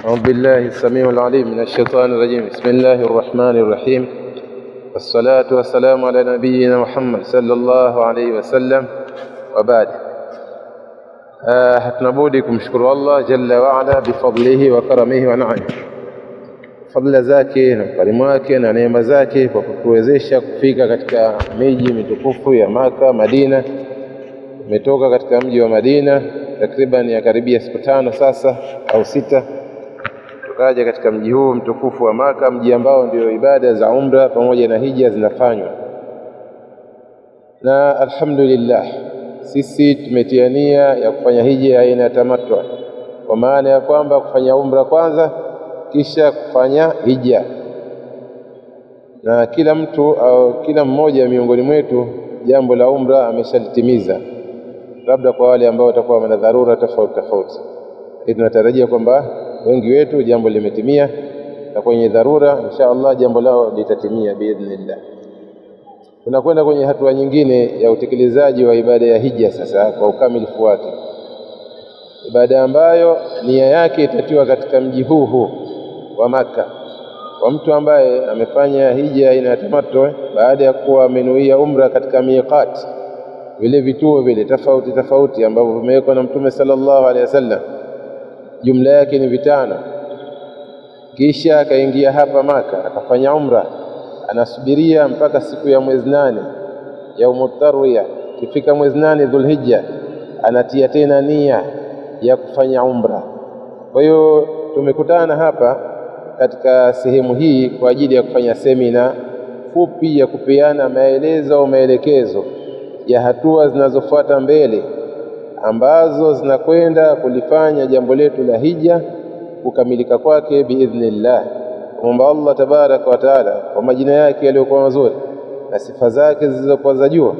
أعوذ بالله السميع العليم من الشيطان الرجيم. بسم الله الرحمن الرحيم، والصلاة والسلام على نبينا محمد صلى الله عليه وسلم، وبعد. hatuna kumshukuru Allah jalla wa ala bifadlihi wa karamihi wa na'am, fadla zake na karimu wake na neema zake kwa kutuwezesha kufika katika miji mitukufu ya Maka, Madina. Tumetoka katika mji wa Madina takriban ya karibia siku 5 sasa au 6, tukaja katika mji huu mtukufu wa Maka, mji ambao ndio ibada za umra pamoja na hija zinafanywa. Na alhamdulillah sisi tumetiania ya kufanya hija aina ya tamattu, kwa maana ya kwamba kufanya umra kwanza kisha kufanya hija. Na kila mtu au kila mmoja miongoni mwetu jambo la umra ameshalitimiza, labda kwa wale ambao watakuwa wana dharura tofauti. Tunatarajia kwamba wengi wetu jambo limetimia, na kwenye dharura insha Allah jambo lao litatimia biidhnillah. Tunakwenda kwenye hatua nyingine ya utekelezaji wa ibada ya hija sasa kwa ukamilifu wake, ibada ambayo nia yake itatiwa katika mji huu wa Maka. Kwa mtu ambaye amefanya hija ina tamattu baada ya kuwa amenuia umra katika miqat, vile vituo vile tofauti ambavyo vimewekwa na Mtume sallallahu alaihi wasallam, jumla yake ni 5. Kisha akaingia hapa Maka akafanya umra, anasubiria mpaka siku ya mwezi 8 yaumut tarwiya. Kifika mwezi 8 Dhulhijja anatia tena nia ya kufanya umra. Kwa hiyo tumekutana hapa katika sehemu hii kwa ajili ya kufanya semina fupi ya kupeana maelekezo ya hatua zinazofuata mbele ambazo zinakwenda kulifanya jambo letu la hija kukamilika kwake biidhnillah. Muomba Allah tabaraka wa taala kwa majina yake yaliyokuwa mazuri na sifa zake zilizokuwa za juu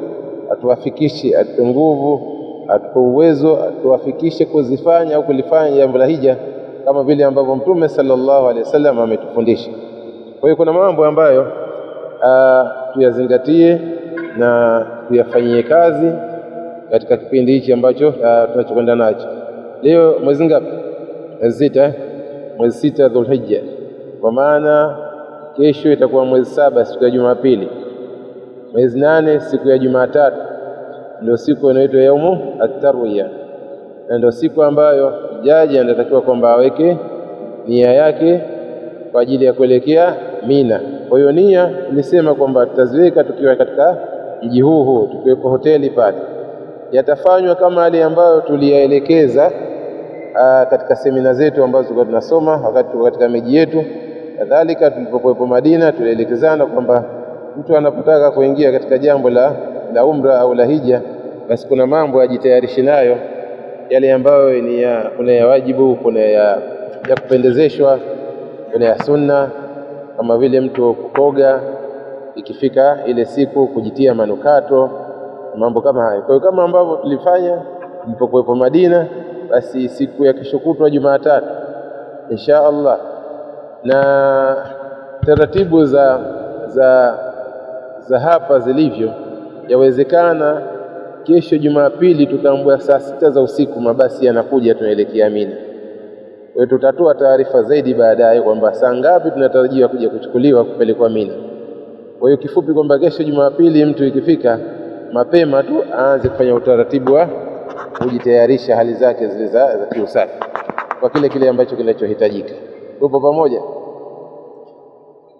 atuwafikishe, atupe nguvu, atupe uwezo, atuwafikishe kuzifanya au kulifanya jambo la hija kama vile ambavyo Mtume sallallahu alaihi wasallam ametufundisha. Kwa hiyo kuna mambo ambayo tuyazingatie na tuyafanyie kazi katika kipindi hichi ambacho tunachokwenda nacho. Leo mwezi ngapi? Mwezi 6 Dhulhijja, kwa maana kesho itakuwa mwezi 7 siku ya Jumapili, mwezi 8 siku ya Jumatatu ndio siku inaitwa yaumu at-tarwiya, na ndio siku ambayo jaji anatakiwa kwamba aweke nia yake kwa ajili ya kuelekea Mina. Kwa hiyo nia nilisema kwamba tutaziweka tukiwa katika mji huu tukiwa kwa hoteli pale. Yatafanywa kama yale ambayo tuliyaelekeza katika semina zetu ambazo tulikuwa tunasoma wakati tuko katika miji yetu. Kadhalika tulipokuwa Madina tulielekezana kwamba mtu anapotaka kuingia katika jambo la umra au la hija, basi kuna mambo ajitayarishi nayo, yale ambayo ni kuna ya wajibu, kuna ya kupendezeshwa, kuna ya sunna, kama vile mtu kukoga ikifika ile siku, kujitia manukato, mambo kama hayo. Kwa hiyo kama ambavyo tulifanya tulipokuwa Madina, basi siku ya kesho kutwa Jumatatu insha Allah, na taratibu za hapa zilivyo, yawezekana kesho Jumapili tukaambia saa 6 za usiku mabasi yanakuja tunaelekea Mina. Kwa hiyo tutatoa taarifa zaidi baadaye kwamba saa ngapi tunatarajiwa kuja kuchukuliwa kupelekwa Mina. Kwa hiyo kifupi kwamba kesho Jumapili mtu ikifika mapema tu aanze kufanya utaratibu wa kujitayarisha hali zake zile za kiusafi kwa kile ambacho kinachohitajika. Tupo pamoja?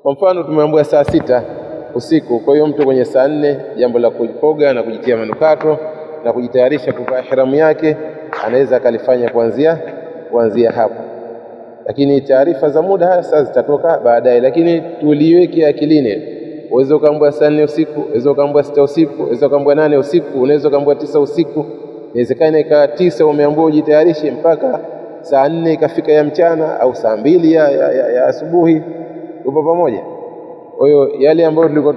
Kwa mfano tumeambiwa saa 6 usiku, kwa hiyo mtu kwenye saa 4 jambo la kukoga na kujitia manukato na kujitayarisha kuvaa ihramu yake anaweza akalifanya kuanzia hapo. Lakini taarifa za muda hasa zitatoka baadaye, lakini tuliweke akilini. Uwezo kaambia saa 4 usiku, uwezo kaambia 6 usiku, uwezo kaambia 8 usiku, unaweza kaambia 9 usiku. Inawezekana ikawa 9 umeambiwa ujitayarishe mpaka saa 4 ikafika ya mchana au saa 2 ya asubuhi. Upo pamoja? Kwa hiyo yale ambayo tulikuwa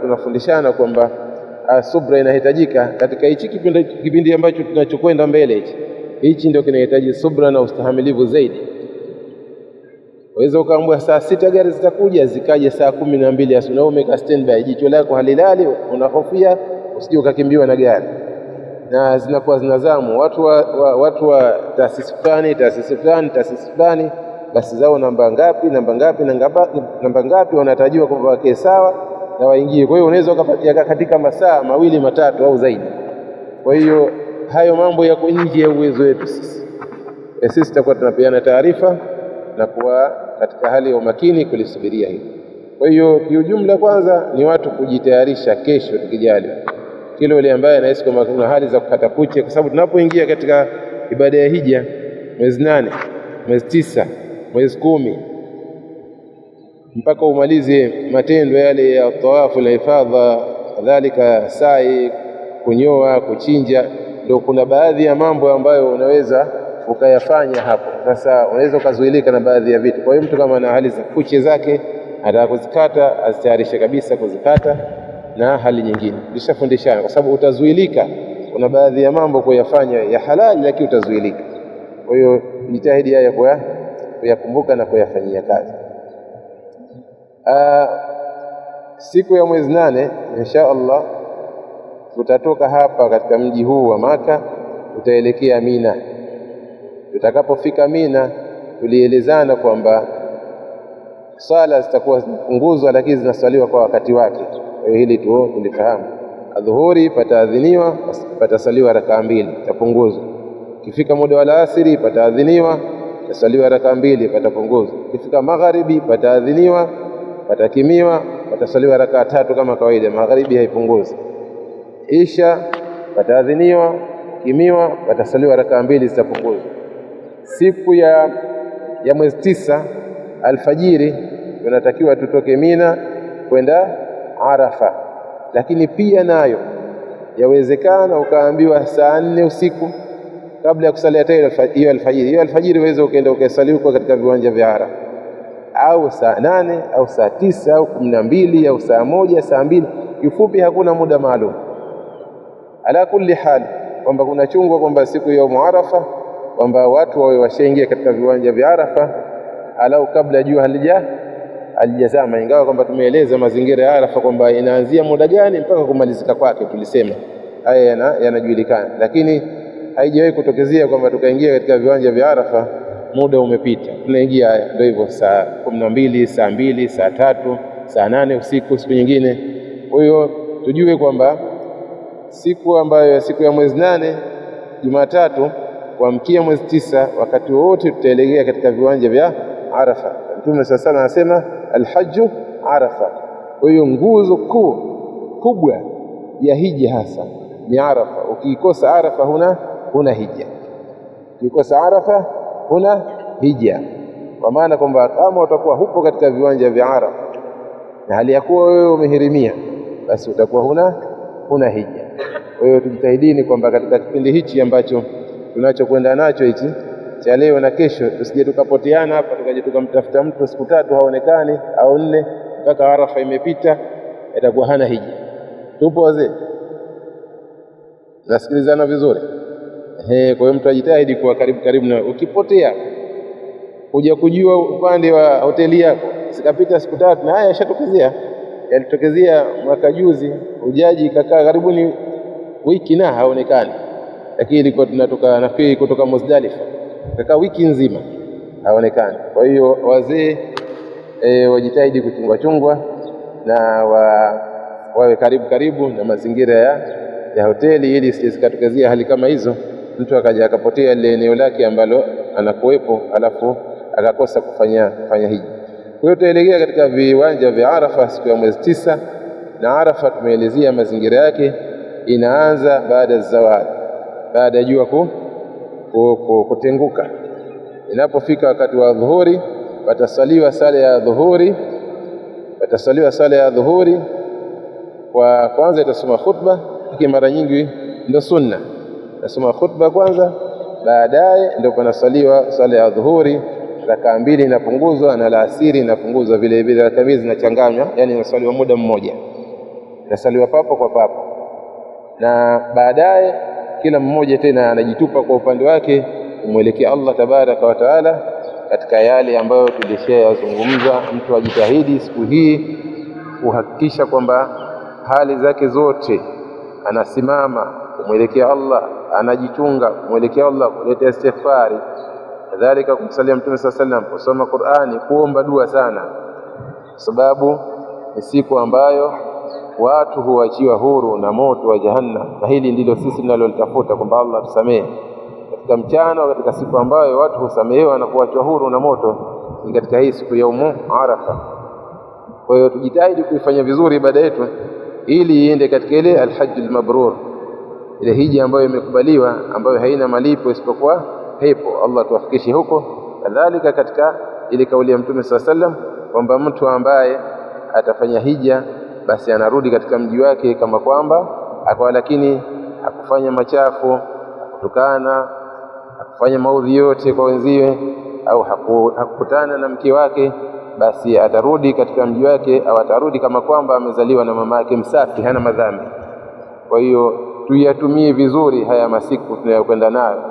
tunafundishana kwamba subra inahitajika katika hichi kipindi ambacho tunachokwenda mbele, hichi ndio kinahitaji subra na ustahimilivu zaidi. Waweza ukaambia saa 6 gari zitakuja, zikaje saa 12 asubuhi, na umeka standby, jicho lako halilali, unahofia usije ukakimbiwa na gari, na zinakuwa zinazamu watu wa taasisi fulani basi zao namba ngapi wanatarajiwa kwamba wake sawa na waingie. Kwa hiyo unaweza ukapatia katika masaa 2 matatu au zaidi. Kwa hiyo hayo mambo yako nje ya uwezo wetu sisi. Sisi tutakuwa tunapeana taarifa na kuwa katika hali ya umakini kulisubiria hili. Kwa hiyo kiujumla, kwanza ni watu kujitayarisha kesho tukijali. Kile yule ambaye anahisi kwamba kuna hali za kukata kuche, kwa sababu tunapoingia katika ibada ya hija mwezi 8, mwezi 9, mwezi 10 mpaka umalize matendo yale ya tawafu la ifadha, kadhalika sa'i, kunyoa, kuchinja, ndio kuna baadhi ya mambo ambayo unaweza ukayafanya hapo. Sasa unaweza ukazuilika na baadhi ya vitu. Kwa hiyo mtu kama ana hali za kuche zake anataka kuzikata, azitayarishe kabisa kuzikata, na hali nyingine tulishafundishana, kwa sababu utazuilika. Kuna baadhi ya mambo kuyafanya ya halali lakini utazuilika. Kwa hiyo jitahidi haya kuyakumbuka na kuyafanyia kazi. Siku ya mwezi 8 insha Allah tutatoka hapa katika mji huu wa Maka, tutaelekea Mina. Tutakapofika Mina, tulielezana kwamba swala zitakuwa zinapunguzwa lakini zinaswaliwa kwa wakati wake. Kwa hiyo hili tulifahamu. Adhuhuri pataadhiniwa, patasaliwa rakaa 2, tapunguzwa. Kifika muda wa alasiri pataadhiniwa, pasaliwa rakaa 2, patapunguzwa. Kifika magharibi pataadhiniwa, patakimiwa, patasaliwa rakaa 3 kama kawaida, magharibi haipunguzi. Isha pataadhiniwa, kimiwa, patasaliwa rakaa 2, zitapunguzwa. Siku ya mwezi 9 alfajiri tunatakiwa tutoke Mina kwenda Arafa, lakini pia nayo yawezekana ukaambiwa saa 4 usiku kabla ya kusalia hiyo alfajiri. Hiyo alfajiri uweze ukaenda ukasali huko katika viwanja vya Arafa, au saa 8 au saa 9 au 12 au saa 1, saa 2. Kifupi hakuna muda maalum. Ala kulli hali kwamba kuna chungwa kwamba siku ya Arafa kwamba watu wawe washaingia katika viwanja vya Arafa alau kabla jua halijazama, ingawa kwamba tumeeleza mazingira ya Arafa kwamba inaanzia muda gani mpaka kumalizika kwake. Tulisema haya yanajulikana, lakini haijawahi kutokezea kwamba tukaingia katika viwanja vya Arafa muda umepita. Tunaingia ndio hivyo saa 12, saa 2, saa 3, saa 8 usiku siku nyingine. Kwa hiyo tujue kwamba siku ya mwezi 8 Jumatatu kuamkia mwezi 9, wakati wote tutaelekea katika viwanja vya Arafa. Mtume sallallahu alayhi wasallam anasema alhajju Arafa. Kwa hiyo nguzo kubwa ya hija hasa ni Arafa. Ukikosa Arafa huna hija. Ukikosa Arafa huna hija, kwa maana kwamba kama utakuwa hupo katika viwanja vya Arafa na hali ya kuwa wewe umehirimia, basi utakuwa huna hija. Kwa hiyo tujitahidini kwamba katika kipindi hichi ambacho tunachokwenda nacho hichi cha leo na kesho, tusije tukapoteana hapa tukaje tukamtafuta mtu siku 3 haonekani au 4 mpaka Arafa imepita, itakuwa hana hija. Tupo wazee, nasikilizana vizuri. Kwa hiyo mtu ajitahidi kuwa karibu na ukipotea kuja kujua upande wa hoteli yako, sikapita siku 3 na haya yashatokezea. Yalitokezea mwaka juzi, hujaji ikakaa karibuni wiki na haonekani, lakini ilikuwa tunatoka nafikiri kutoka Muzdalifa, kakaa wiki nzima haonekani. Kwa hiyo wazee wajitahidi kuchungwa na wawe karibu na mazingira ya hoteli, ili sikatokezea hali kama hizo, mtu akaja akapotea ile eneo lake ambalo anakuwepo alafu akakosa kufanya hija. Kwa hiyo tutaelekea katika viwanja vya Arafa siku ya mwezi 9, na Arafa tumeelezea mazingira yake, inaanza baada ya zawadi, baada ya jua kutenguka. Inapofika wakati wa dhuhuri, patasaliwa sala ya dhuhuri. Kwa kwanza itasoma khutba, hiki mara nyingi ndio sunna. Nasoma khutba kwanza, baadaye ndio panasaliwa sala ya dhuhuri. Rakaa 2 inapunguzwa na alasiri inapunguzwa vile vile, rakaa 2 zinachanganywa, yani inasaliwa muda mmoja, inasaliwa papo kwa papo, na baadaye kila mmoja tena anajitupa kwa upande wake kumwelekea Allah tabaraka wa taala katika yale ambayo tulishayazungumza. Mtu ajitahidi siku hii kuhakikisha kwamba hali zake zote anasimama kumwelekea Allah, anajichunga kumwelekea Allah, kuleta istighfari, kadhalika kumsalia Mtume sallam, kusoma Qur'ani, kuomba dua sana, sababu ni siku ambayo watu huachiwa huru na moto wa jahannam, na hili ndilo sisi tunalolitafuta, kwamba Allah tusamehe katika mchana, katika siku ambayo watu husamehewa na kuachwa huru na moto, ni katika hii siku ya Arafa. Kwa hiyo tujitahidi kuifanya vizuri ibada yetu ili iende katika ile alhajjul mabrur, ile hija ambayo imekubaliwa, ambayo haina malipo isipokuwa pepo. Allah tuwafikishe huko. Kadhalika katika ile kauli ya Mtume sallam kwamba mtu ambaye atafanya hija basi anarudi katika mji wake kama kwamba akawa, lakini hakufanya machafu, hakutukana, hakufanya maudhi yote kwa wenziwe, au hakukutana na mke wake, basi atarudi katika mji wake, au atarudi kama kwamba amezaliwa na mama yake msafi, hana madhambi. Kwa hiyo tuyatumie vizuri haya masiku tunayokwenda nayo,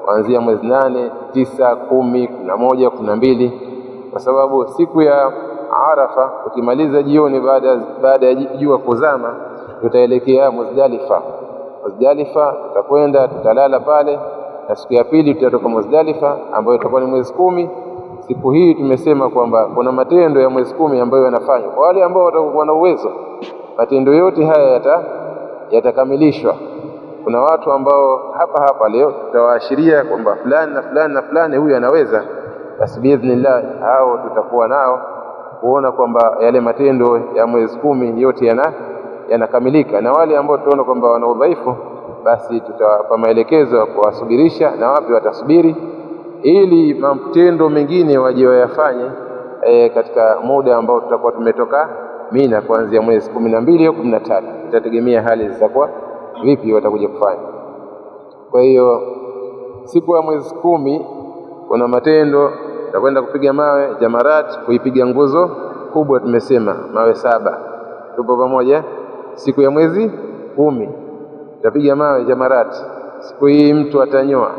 kuanzia mwezi 8, 9, 10, 11, 12, kwa sababu siku ya Arafa ukimaliza jioni baada ya jua kuzama, tutaelekea Muzdalifa. Muzdalifa tutakwenda, tutalala pale, na siku ya pili tutatoka Muzdalifa, ambayo itakuwa ni mwezi 10. Siku hii tumesema kwamba kuna matendo ya mwezi 10 ambayo yanafanywa kwa wale ambao watakuwa na uwezo. Matendo yote haya yatakamilishwa. Kuna watu ambao hapa leo tutawaashiria kwamba fulani na fulani na fulani huyu anaweza, basi biidhnillah hao tutakuwa nao kuona kwamba yale matendo ya mwezi 10 yote yanakamilika. Na wale ambao tutaona kwamba wana udhaifu, basi tutawapa maelekezo ya kuwasubirisha na wapi watasubiri, ili matendo mengine waje wayafanye katika muda ambao tutakuwa tumetoka Mina, kuanzia mwezi 12 au 13. Itategemea hali zitakuwa vipi watakuja kufanya. Kwa hiyo siku ya mwezi 10 kuna matendo, tutakwenda kupiga mawe jamarat, kuipiga nguzo kubwa, tumesema mawe 7. Tupo pamoja? Siku ya mwezi 10 tutapiga mawe jamarat. Siku hii mtu atanyoa,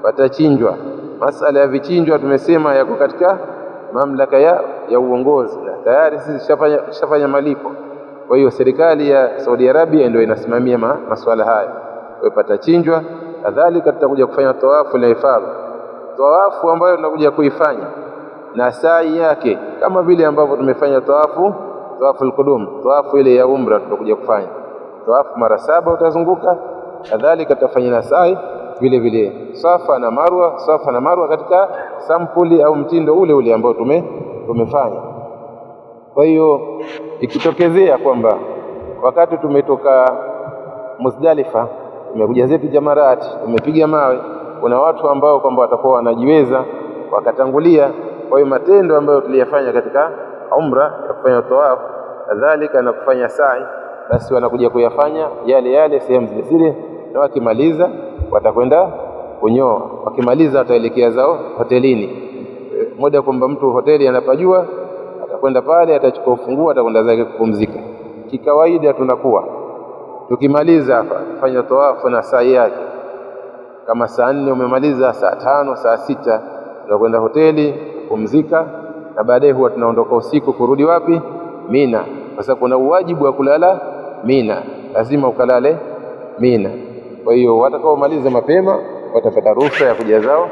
watachinjwa. Masala ya vichinjwa tumesema yako katika mamlaka ya uongozi, na tayari sisi tushafanya malipo. Kwa hiyo serikali ya Saudi Arabia ndio inasimamia masuala haya. Kwa patachinjwa. Kadhalika tutakuja kufanya tawafu na ifadha, tawafu ambayo tunakuja kuifanya na sa'i yake, kama vile ambavyo tumefanya tawafu al-qudum, tawafu ile ya umra. Tutakuja kufanya tawafu mara 7 utazunguka. Kadhalika tutafanya na sa'i vile vile Safa na Marwa katika sampuli au mtindo ule ambao tumefanya. Kwa hiyo ikitokezea kwamba wakati tumetoka Muzdalifa tumekuja zetu jamarati, tumepiga mawe, kuna watu ambao kwamba watakuwa wanajiweza wakatangulia, kwa hiyo matendo ambayo tuliyafanya katika umra ya kufanya tawaf kadhalika na kufanya sa'i, basi wanakuja kuyafanya yale sehemu zile, na wakimaliza watakwenda kunyoa. Wakimaliza wataelekea zao hotelini. Muda kwamba mtu hoteli anapajua, atakwenda pale, atachukua ufunguo, atakwenda zake kupumzika. Kikawaida tunakuwa tukimaliza hapa kufanya tawafu na sa'i yake, kama saa 4 umemaliza, saa 5, saa 6 tunakwenda hoteli kupumzika, na baadaye huwa tunaondoka usiku kurudi wapi? Mina, kwa sababu kuna uwajibu wa kulala Mina, lazima ukalale Mina. Kwa hiyo watakaomaliza mapema watapata ruhusa ya kuja zao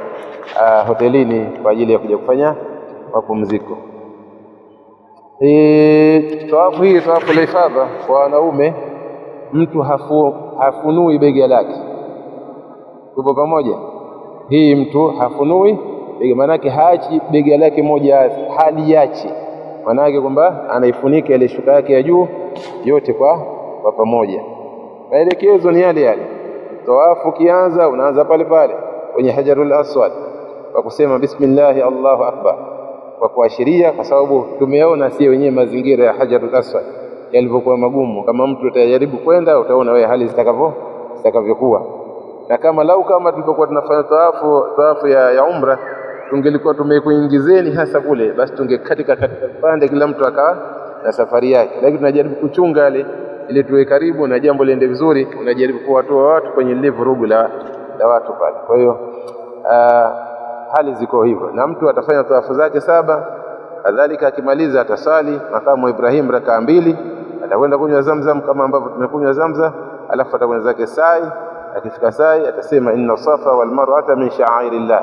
hotelini kwa ajili ya kuja kufanya mapumziko. Tawafu hii, tawafu la ifadha kwa wanaume, mtu hafunui bega lake. Tupo pamoja? Hii mtu hafunui bega, manake haachi bega lake moja, haliachi, manake kwamba anaifunika ile shuka yake ya juu yote kwa pamoja. Maelekezo ni yale. Tawafu kianza, unaanza pale kwenye Hajarul Aswad kwa kusema bismillah Allahu akbar, kwa kuashiria, kwa sababu tumeona si wenyewe mazingira ya Hajarul Aswad yalivyokuwa magumu. Kama mtu atajaribu kwenda, utaona wewe hali zitakavyokuwa. Na kama tulipokuwa tunafanya tawafu ya umra, tungelikuwa tumekuingizeni hasa kule, basi tungekatika pande, kila mtu akawa na safari yake. Lakini tunajaribu kuchunga ili tuwe karibu na jambo liende vizuri. Unajaribu kuwatoa watu kwenye lile vurugu la watu pale. Kwa hiyo hali ziko hivyo, na mtu atafanya tawafu zake 7. Kadhalika akimaliza atasali makamu Ibrahim rakaa 2, atakwenda kunywa Zamzam kama ambavyo tumekunywa Zamzam, alafu atakwenda zake sa'i. Akifika sa'i atasema inna safa wal marwata min sha'airillah,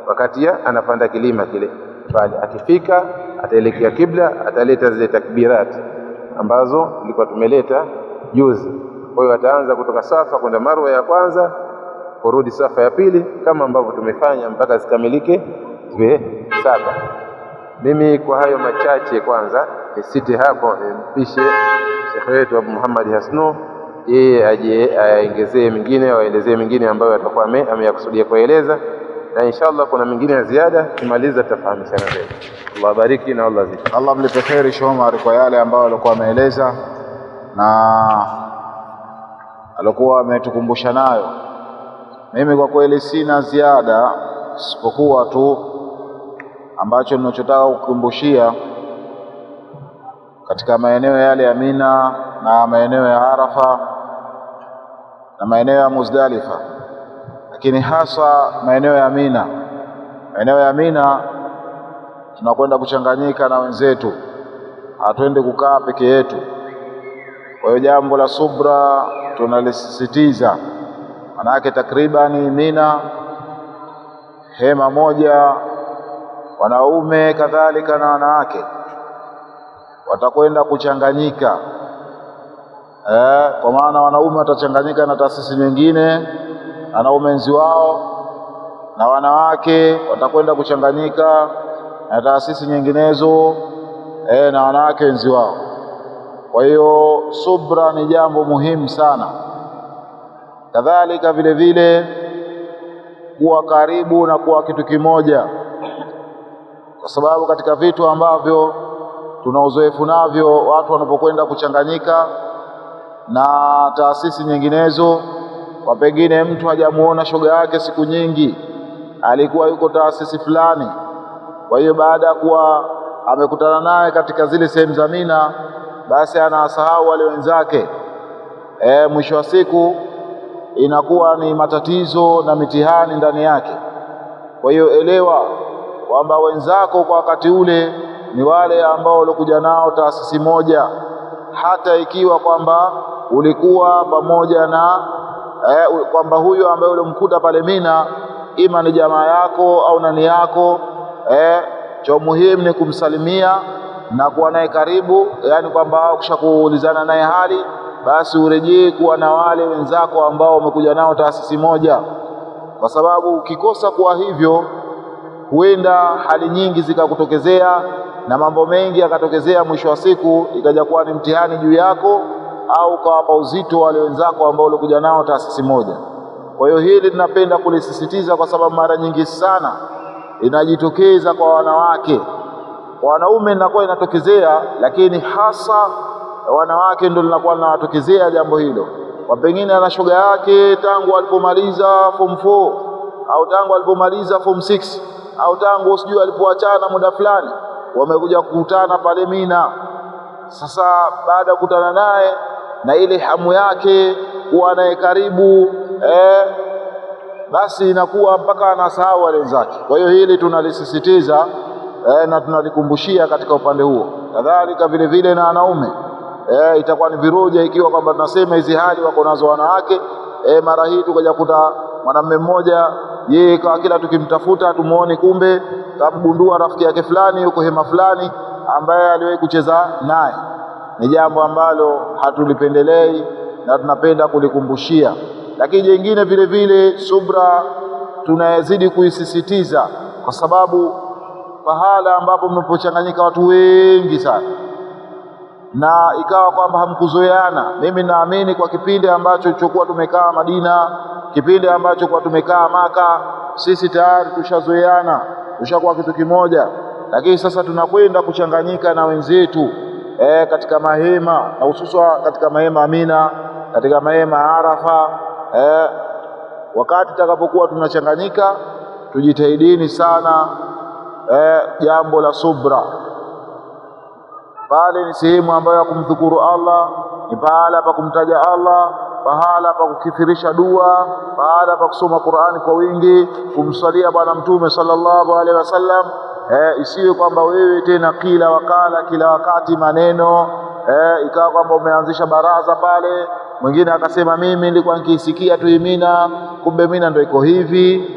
wakati anapanda kilima kile pale. Akifika ataelekea kibla, ataleta zile takbirat ambazo tulikuwa tumeleta juzi. Kwa hiyo ataanza kutoka Safa kwenda Marwa ya kwanza, kurudi Safa ya pili, kama ambavyo tumefanya mpaka zikamilike ziwe 7. Mimi kwa hayo machache kwanza nisite hapo, nimpishe Sheikh wetu Abu Muhammad Hasnu, yeye aje aongezee mingine, aelezee mingine ambayo atakuwa ameyakusudia kueleza, na inshallah kuna mingine ya ziada kimaliza tutafahamishana zaidi. Allah bariki na Allah zidi. Allah mlipe kheri Shomari kwa yale ambayo alikuwa ameeleza na alikuwa ametukumbusha nayo. Mimi kwa kweli sina ziada isipokuwa tu ambacho ninachotaka kukumbushia katika maeneo yale ya Mina na maeneo ya Arafa na maeneo ya Muzdalifa, lakini hasa maeneo ya Mina. Maeneo ya Mina tunakwenda kuchanganyika na wenzetu, hatuende kukaa peke yetu. Kwa hiyo jambo la subra tunalisisitiza, manake takribani Mina hema moja, wanaume kadhalika na wanawake watakwenda kuchanganyika. Kwa maana wanaume watachanganyika na taasisi nyingine, wanaume wenzi wao, na wanawake watakwenda kuchanganyika na taasisi nyinginezo na wanawake wenzi wao. Kwa hiyo subra ni jambo muhimu sana. Kadhalika vile vile kuwa karibu na kuwa kitu kimoja, kwa sababu katika vitu ambavyo tuna uzoefu navyo, watu wanapokwenda kuchanganyika na taasisi nyinginezo, kwa pengine mtu hajamuona shoga yake siku nyingi, alikuwa yuko taasisi fulani, kwa hiyo baada ya kuwa amekutana naye katika zile sehemu za Mina, basi anasahau wale wenzake. Mwisho wa siku inakuwa ni matatizo na mitihani ndani yake. Kwa hiyo elewa kwamba wenzako kwa wakati ule ni wale ambao walikuja nao taasisi moja, hata ikiwa kwamba ulikuwa pamoja na kwamba huyo ambaye ulimkuta pale Mina ima ni jamaa yako au nani yako. Cha muhimu ni kumsalimia na kuwa naye karibu, yani kwamba ukishakuulizana naye hali, basi urejee kuwa na wale wenzako ambao umekuja nao taasisi moja, kwa sababu ukikosa kuwa hivyo, huenda hali nyingi zikakutokezea na mambo mengi yakatokezea, mwisho wa siku ikaja kuwa ni mtihani juu yako, au ukawapa uzito wale wenzako ambao ulikuja nao taasisi moja. Kwa hiyo hili tunapenda kulisisitiza, kwa sababu mara nyingi sana inajitokeza kwa wanawake. Kwa wanaume linakuwa inatokezea, lakini hasa wanawake ndio linakuwa linawatokezea jambo hilo. Kwa pengine ana shoga yake tangu alipomaliza form 4 au tangu alipomaliza form 6 au tangu sijui alipoachana muda fulani, wamekuja kukutana pale Mina. Sasa baada ya kukutana naye na ile hamu yake kuwa naye karibu, basi inakuwa mpaka anasahau wale wenzake. Kwa hiyo hili tunalisisitiza na tunalikumbushia katika upande huo. Kadhalika vile vile na wanaume, itakuwa ni viroja ikiwa kwamba tunasema hizi hali wako nazo wanawake. Mara hii tukaja kuta mwanamume mmoja, yeye kwa kila tukimtafuta tumuone, kumbe kamgundua rafiki yake fulani yuko hema fulani ambaye aliwahi kucheza naye. Ni jambo ambalo hatulipendelei na tunapenda kulikumbushia. Lakini jingine vile vile, subra tunazidi kuisisitiza, kwa sababu pahala ambapo mnapochanganyika watu wengi sana na ikawa kwamba hamkuzoeana. Mimi naamini kwa kipindi ambacho tulichokuwa tumekaa Madina, kipindi ambacho kwa tumekaa Maka, sisi tayari tushazoeana, tushakuwa kitu kimoja. Lakini sasa tunakwenda kuchanganyika na wenzetu katika mahema, na hususan katika mahema Amina, katika mahema Arafa. Wakati takapokuwa tunachanganyika, tujitahidini sana jambo la subra. Pale ni sehemu ambayo ya kumdhukuru Allah, ni pahala pa kumtaja Allah, pahala pa kukithirisha dua, pahala pa kusoma Qur'ani kwa wingi, kumswalia Bwana Mtume sallallahu alaihi wasallam. Isiwe kwamba wewe tena kila wakala kila wakati maneno, ikawa kwamba umeanzisha baraza pale, mwingine akasema mimi nilikuwa nikisikia tu Mina, kumbe Mina ndio iko hivi.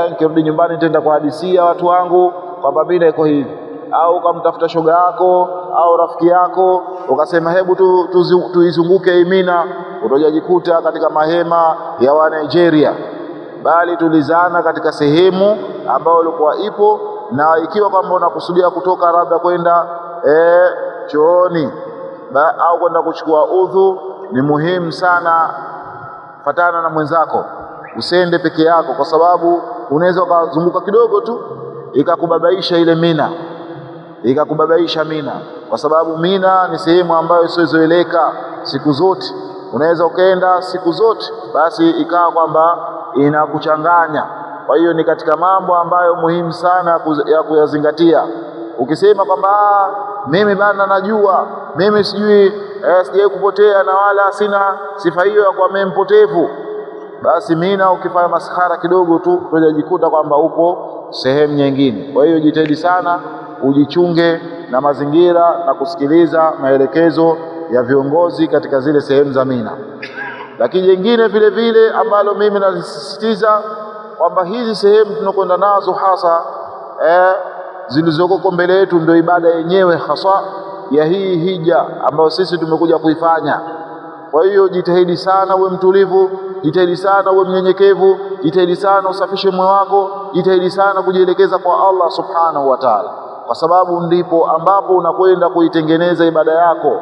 nikirudi nyumbani nitaenda kuhadisia watu wangu kwamba Mina iko hivi. Au ukamtafuta shoga yako au rafiki yako ukasema hebu tuizunguke hii Mina, utajikuta katika mahema ya wa Nigeria, bali tulizana katika sehemu ambayo ilikuwa ipo. Na ikiwa kwamba unakusudia kutoka labda kwenda chooni au kwenda kuchukua udhu, ni muhimu sana fatana na mwenzako, usende peke yako, kwa sababu unaweza ukazunguka kidogo tu ikakubabaisha ile Mina, ikakubabaisha Mina, kwa sababu Mina ni sehemu ambayo isiyozoeleka siku zote. Unaweza ukaenda siku zote, basi ikawa kwamba inakuchanganya. Kwa hiyo ni katika mambo ambayo muhimu sana ya kuyazingatia. Ukisema kwamba mimi bana najua, mimi sijui sijai kupotea na wala sina sifa hiyo ya kuwa mimi mpotevu, basi Mina ukifanya maskhara kidogo tu utajikuta kwamba upo sehemu nyingine. Kwa hiyo jitahidi sana ujichunge na mazingira na kusikiliza maelekezo ya viongozi katika zile sehemu za Mina. Lakini jingine vile vile ambalo mimi nasisitiza kwamba hizi sehemu tunakwenda nazo hasa zilizoko mbele yetu ndio ibada yenyewe hasa ya hii hija ambayo sisi tumekuja kuifanya. Kwa hiyo jitahidi sana uwe mtulivu, jitahidi sana uwe mnyenyekevu, jitahidi sana usafishe moyo wako, jitahidi sana kujielekeza kwa Allah subhanahu wa ta'ala, kwa sababu ndipo ambapo unakwenda kuitengeneza ibada yako.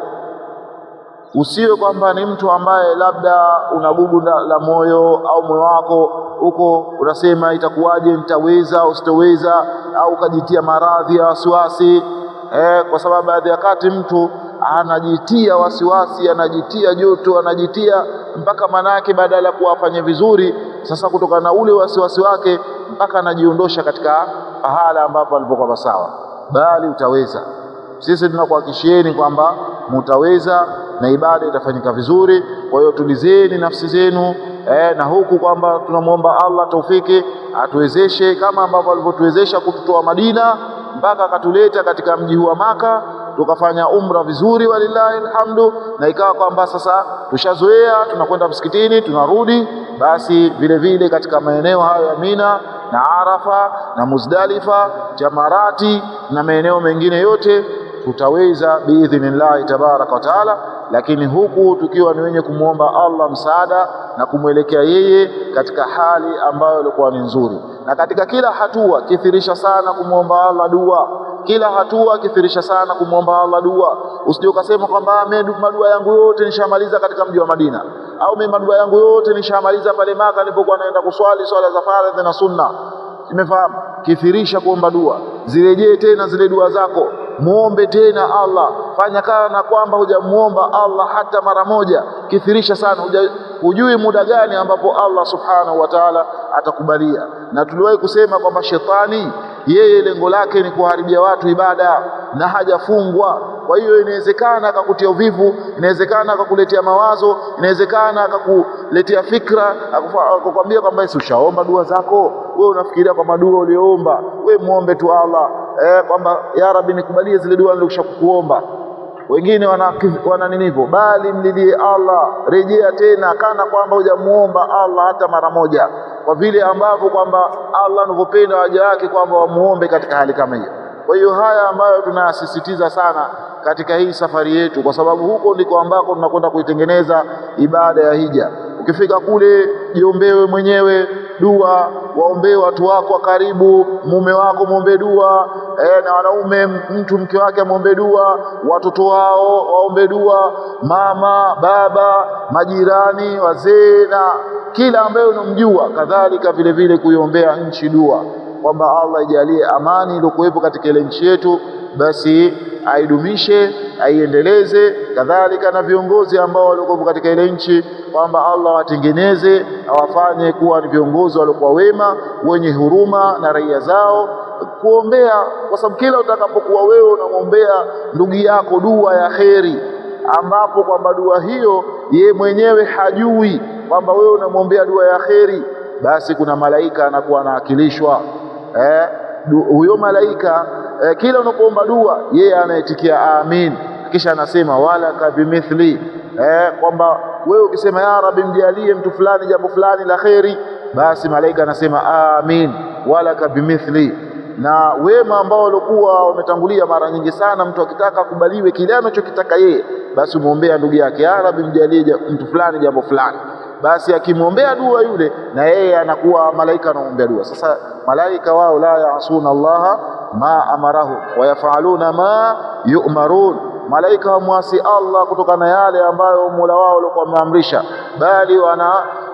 Usiwe kwamba ni mtu ambaye labda unagugu la moyo au moyo wako huko unasema itakuwaje, nitaweza au sitoweza, au ukajitia maradhi ya wasiwasi. Kwa sababu baadhi ya wakati mtu anajitia wasiwasi, anajitia joto, anajitia mpaka manake badala ya kuwafanya vizuri, sasa kutokana na ule wasiwasi wake mpaka anajiondosha katika pahala ambapo alipokuwa sawa. Bali utaweza. Sisi tunakuhakikishieni kwamba mutaweza na ibada itafanyika vizuri. Kwa hiyo tulizeni nafsi zenu na huku kwamba tunamwomba Allah taufiki atuwezeshe kama ambavyo alivyotuwezesha kututoa Madina mpaka akatuleta katika mji huu wa Maka, tukafanya umra vizuri walillahi alhamdu, na ikawa kwamba sasa tushazoea tunakwenda msikitini tunarudi. Basi vile vile katika maeneo hayo ya Mina na Arafa na Muzdalifa, Jamarati na maeneo mengine yote tutaweza biidhnillahi tabaraka wa taala, lakini huku tukiwa ni wenye kumwomba Allah msaada na kumwelekea yeye katika hali ambayo ilikuwa ni nzuri. Na katika kila hatua kithirisha sana kumwomba Allah dua, kila hatua kithirisha sana kumwomba Allah dua. Usije ukasema kwamba madua yangu yote nishamaliza katika mji wa Madina, au mimi madua yangu yote nishamaliza pale Maka nilipokuwa naenda kuswali swala za faradhi na sunna. Umefahamu? Kithirisha kuomba dua, zirejee tena zile dua zako, muombe tena Allah. Fanya kana kwamba hujamuomba Allah hata mara moja. Kithirisha sana, hujui muda gani ambapo Allah subhanahu wa ta'ala atakubalia. Na tuliwahi kusema kwamba shetani yeye lengo lake ni kuharibia watu ibada na hajafungwa. Kwa hiyo inawezekana akakutia uvivu, inawezekana akakuletea mawazo, inawezekana akakuletea fikra, akakwambia kwamba ushaomba dua zako, wewe unafikiria kwamba dua uliomba, wewe muombe tu Allah kwamba ya Rabbi nikubalie zile dua nilizokuomba. Wengine wana nini hivyo, bali mlilie Allah, rejea tena kana kwamba hujamuomba Allah hata mara moja, kwa vile ambavyo kwamba Allah anavyopenda waja wake kwamba wamuombe katika hali kama hiyo. Kwa hiyo haya ambayo tunasisitiza sana katika hii safari yetu, kwa sababu huko ndiko ambako tunakwenda kuitengeneza ibada ya hija. Ukifika kule jiombewe mwenyewe dua, waombee watu wako wa karibu, mume wako muombe dua, na wanaume mtu mke wake muombe dua, watoto wao waombe dua, mama, baba, majirani, wazee na kila ambaye unamjua. Kadhalika vile vile kuiombea nchi dua kwamba Allah ijalie amani iliyokuwepo katika ile nchi yetu, basi aidumishe, aiendeleze. Kadhalika na viongozi ambao walikuwa katika ile nchi kwamba Allah watengeneze, awafanye kuwa ni viongozi waliokuwa wema, wenye huruma na raia zao. Kuombea, kwa sababu kila utakapokuwa wewe unamwombea ndugu yako dua ya kheri, ambapo kwamba dua hiyo ye mwenyewe hajui kwamba wewe unamwombea dua ya kheri, basi kuna malaika anakuwa anaakilishwa. Huyo malaika kila unapoomba dua yeye anaitikia amin, kisha anasema wala kabimithli, kwamba wewe ukisema ya Rabbi mjalie mtu fulani jambo fulani la kheri, basi malaika anasema amin walaka bimithli. Na wema ambao walikuwa wametangulia, mara nyingi sana mtu akitaka kubaliwe kile anachokitaka yeye, basi muombea ndugu yake, ya Rabbi mjalie mtu fulani jambo fulani, basi akimwombea dua yule na yeye anakuwa malaika anaombea dua. Sasa malaika wao la yaasuna Allaha ma amarahu wa yafaluna ma yu'marun, malaika hamwasi Allah kutokana na yale ambayo Mola wao alikuwa ameamrisha, bali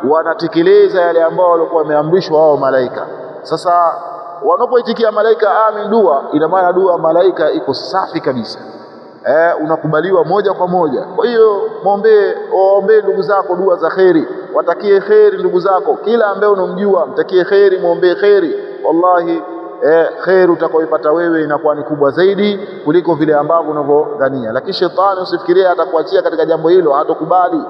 wanatekeleza yale ambayo walikuwa wameamrishwa wao malaika. Sasa wanapoitikia malaika amin dua, ina maana dua malaika iko safi kabisa, unakubaliwa moja kwa moja. Kwa hiyo waombee ndugu zako dua za kheri, watakie kheri ndugu zako, kila ambaye unomjua mtakie kheri, muombee kheri. Wallahi kheri utakayoipata wewe inakuwa ni kubwa zaidi kuliko vile ambavyo unavyodhania. Lakini shetani usifikirie atakuachia katika jambo hilo, hatokubali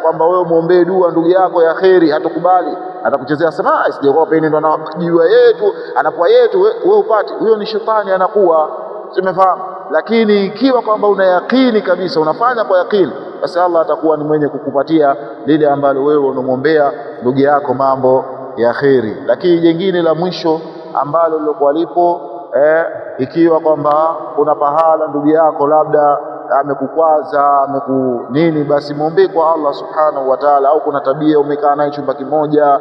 kwamba wewe muombee dua ndugu yako ya kheri, hatokubali. Atakuchezea sema sijakuwa peni ndo anajua yetu anapoa yetu wewe upate. Huyo ni shetani anakuwa, tumefahamu. Lakini ikiwa kwamba una yakini kabisa, unafanya kwa yakini, basi Allah atakuwa ni mwenye kukupatia lile ambalo wewe unamwombea ndugu yako mambo ya kheri. Lakini jingine la mwisho ambalo lilokuwa lipo, ikiwa kwamba kuna pahala ndugu yako labda amekukwaza nini, basi muombe kwa Allah subhanahu wa ta'ala. Au kuna tabia umekaa naye chumba kimoja,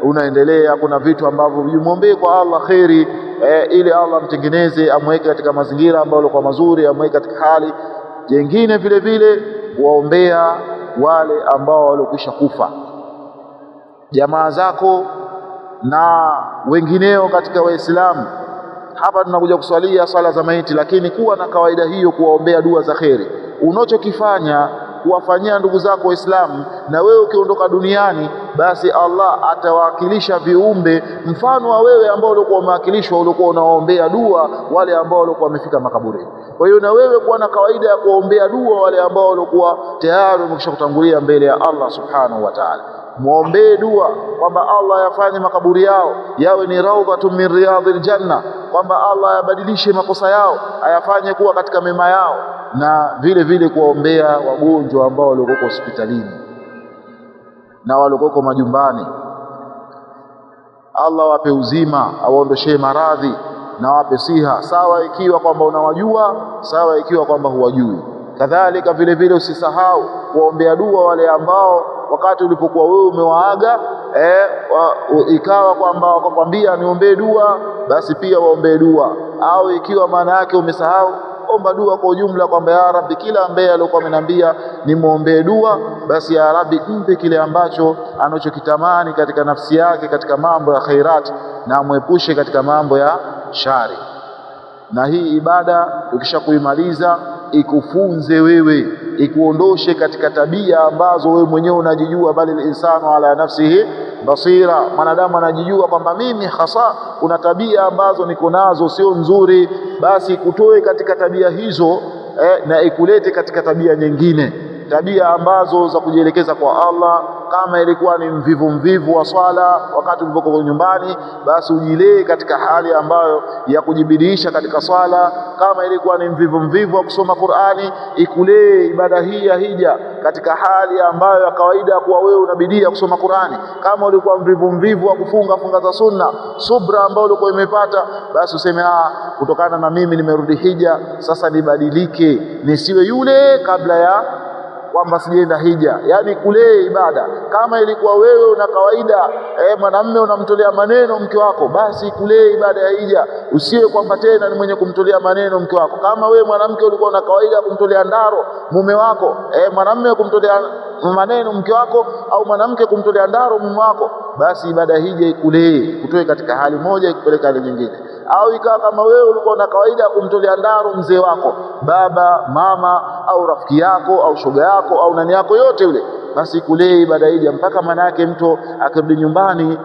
unaendelea, kuna vitu ambavyo muombe kwa Allah kheri, ili Allah mtengeneze, amweke katika mazingira ambayo kwa mazuri, amweke katika hali jengine. Vile vile waombea wale ambao walikwisha kufa, jamaa zako na wengineo katika Waislamu. Hapa tunakuja kuswalia swala za maiti, lakini kuwa na kawaida hiyo, kuwaombea dua za kheri. Unachokifanya kuwafanyia ndugu zako Waislamu, na wewe ukiondoka duniani, basi Allah atawakilisha viumbe mfano wa wewe ambao ulikuwa umewakilishwa, ulikuwa unawaombea dua wale ambao walikuwa wamefika makaburini. Kwa hiyo na wewe kuwa na kawaida ya kuwaombea dua wale ambao walikuwa tayari wamekwisha kutangulia mbele ya Allah subhanahu wa ta'ala. Muombee dua kwamba Allah yafanye makaburi yao yawe ni raudhatun min riyadhil janna, kwamba Allah yabadilishe makosa yao ayafanye kuwa katika mema yao. Na vile vile kuwaombea wagonjwa ambao walikuwa hospitalini na walikuwa majumbani, Allah wape uzima, awaondoshee maradhi na wape siha, sawa ikiwa kwamba unawajua, sawa ikiwa kwamba huwajui. Kadhalika vile vile usisahau kuwaombea dua wale ambao wakati ulipokuwa wewe umewaaga, ikawa kwamba wakakwambia niombee dua, basi pia waombee dua. Au ikiwa maana yake umesahau, omba dua kwa ujumla kwamba ya Rabbi, kila ambaye alikuwa ameniambia nimuombee dua, basi ya Rabbi mpe kile ambacho anachokitamani katika nafsi yake katika mambo ya khairat, na amwepushe katika mambo ya shari. Na hii ibada ukishakuimaliza ikufunze wewe, ikuondoshe katika tabia ambazo wewe mwenyewe unajijua, bali insanu ala nafsihi basira, mwanadamu anajijua kwamba mimi hasa kuna tabia ambazo niko nazo sio nzuri, basi kutoe katika tabia hizo na ikulete katika tabia nyingine, tabia ambazo za kujielekeza kwa Allah. Kama ilikuwa ni mvivu wa swala wakati ulipokuwa nyumbani, basi ujilee katika hali ambayo ya kujibidiisha katika swala. Kama ilikuwa ni mvivu wa kusoma Qur'ani, ikulee ibada hii ya hija katika hali ambayo ya kawaida kuwa wewe unabidia kusoma Qur'ani. Kama ulikuwa mvivu wa funga za sunna, subra ambayo ulikuwa imepata, basi useme kutokana na mimi nimerudi hija, sasa nibadilike, nisiwe yule kabla ya kwamba sijaenda hija. Yani kule ibada, kama ilikuwa wewe una kawaida mwanamume unamtolea maneno mke wako, basi kule ibada ya hija usiwe kwamba tena ni mwenye kumtolea maneno mke wako. Kama wewe mwanamke ulikuwa una kawaida kumtolea ndaro mume wako, mwanamume kumtolea maneno mke wako, au mwanamke kumtolea ndaro mume wako, basi ibada hija ikulee, kutoe katika hali moja ikupeleka hali nyingine. Au ikawa kama wewe ulikuwa na kawaida kumtolea ndaro mzee wako, baba, mama, au rafiki yako au shoga yako au nani yako yote yule, basi kulee ibada hija mpaka maana yake mtu akirudi nyumbani.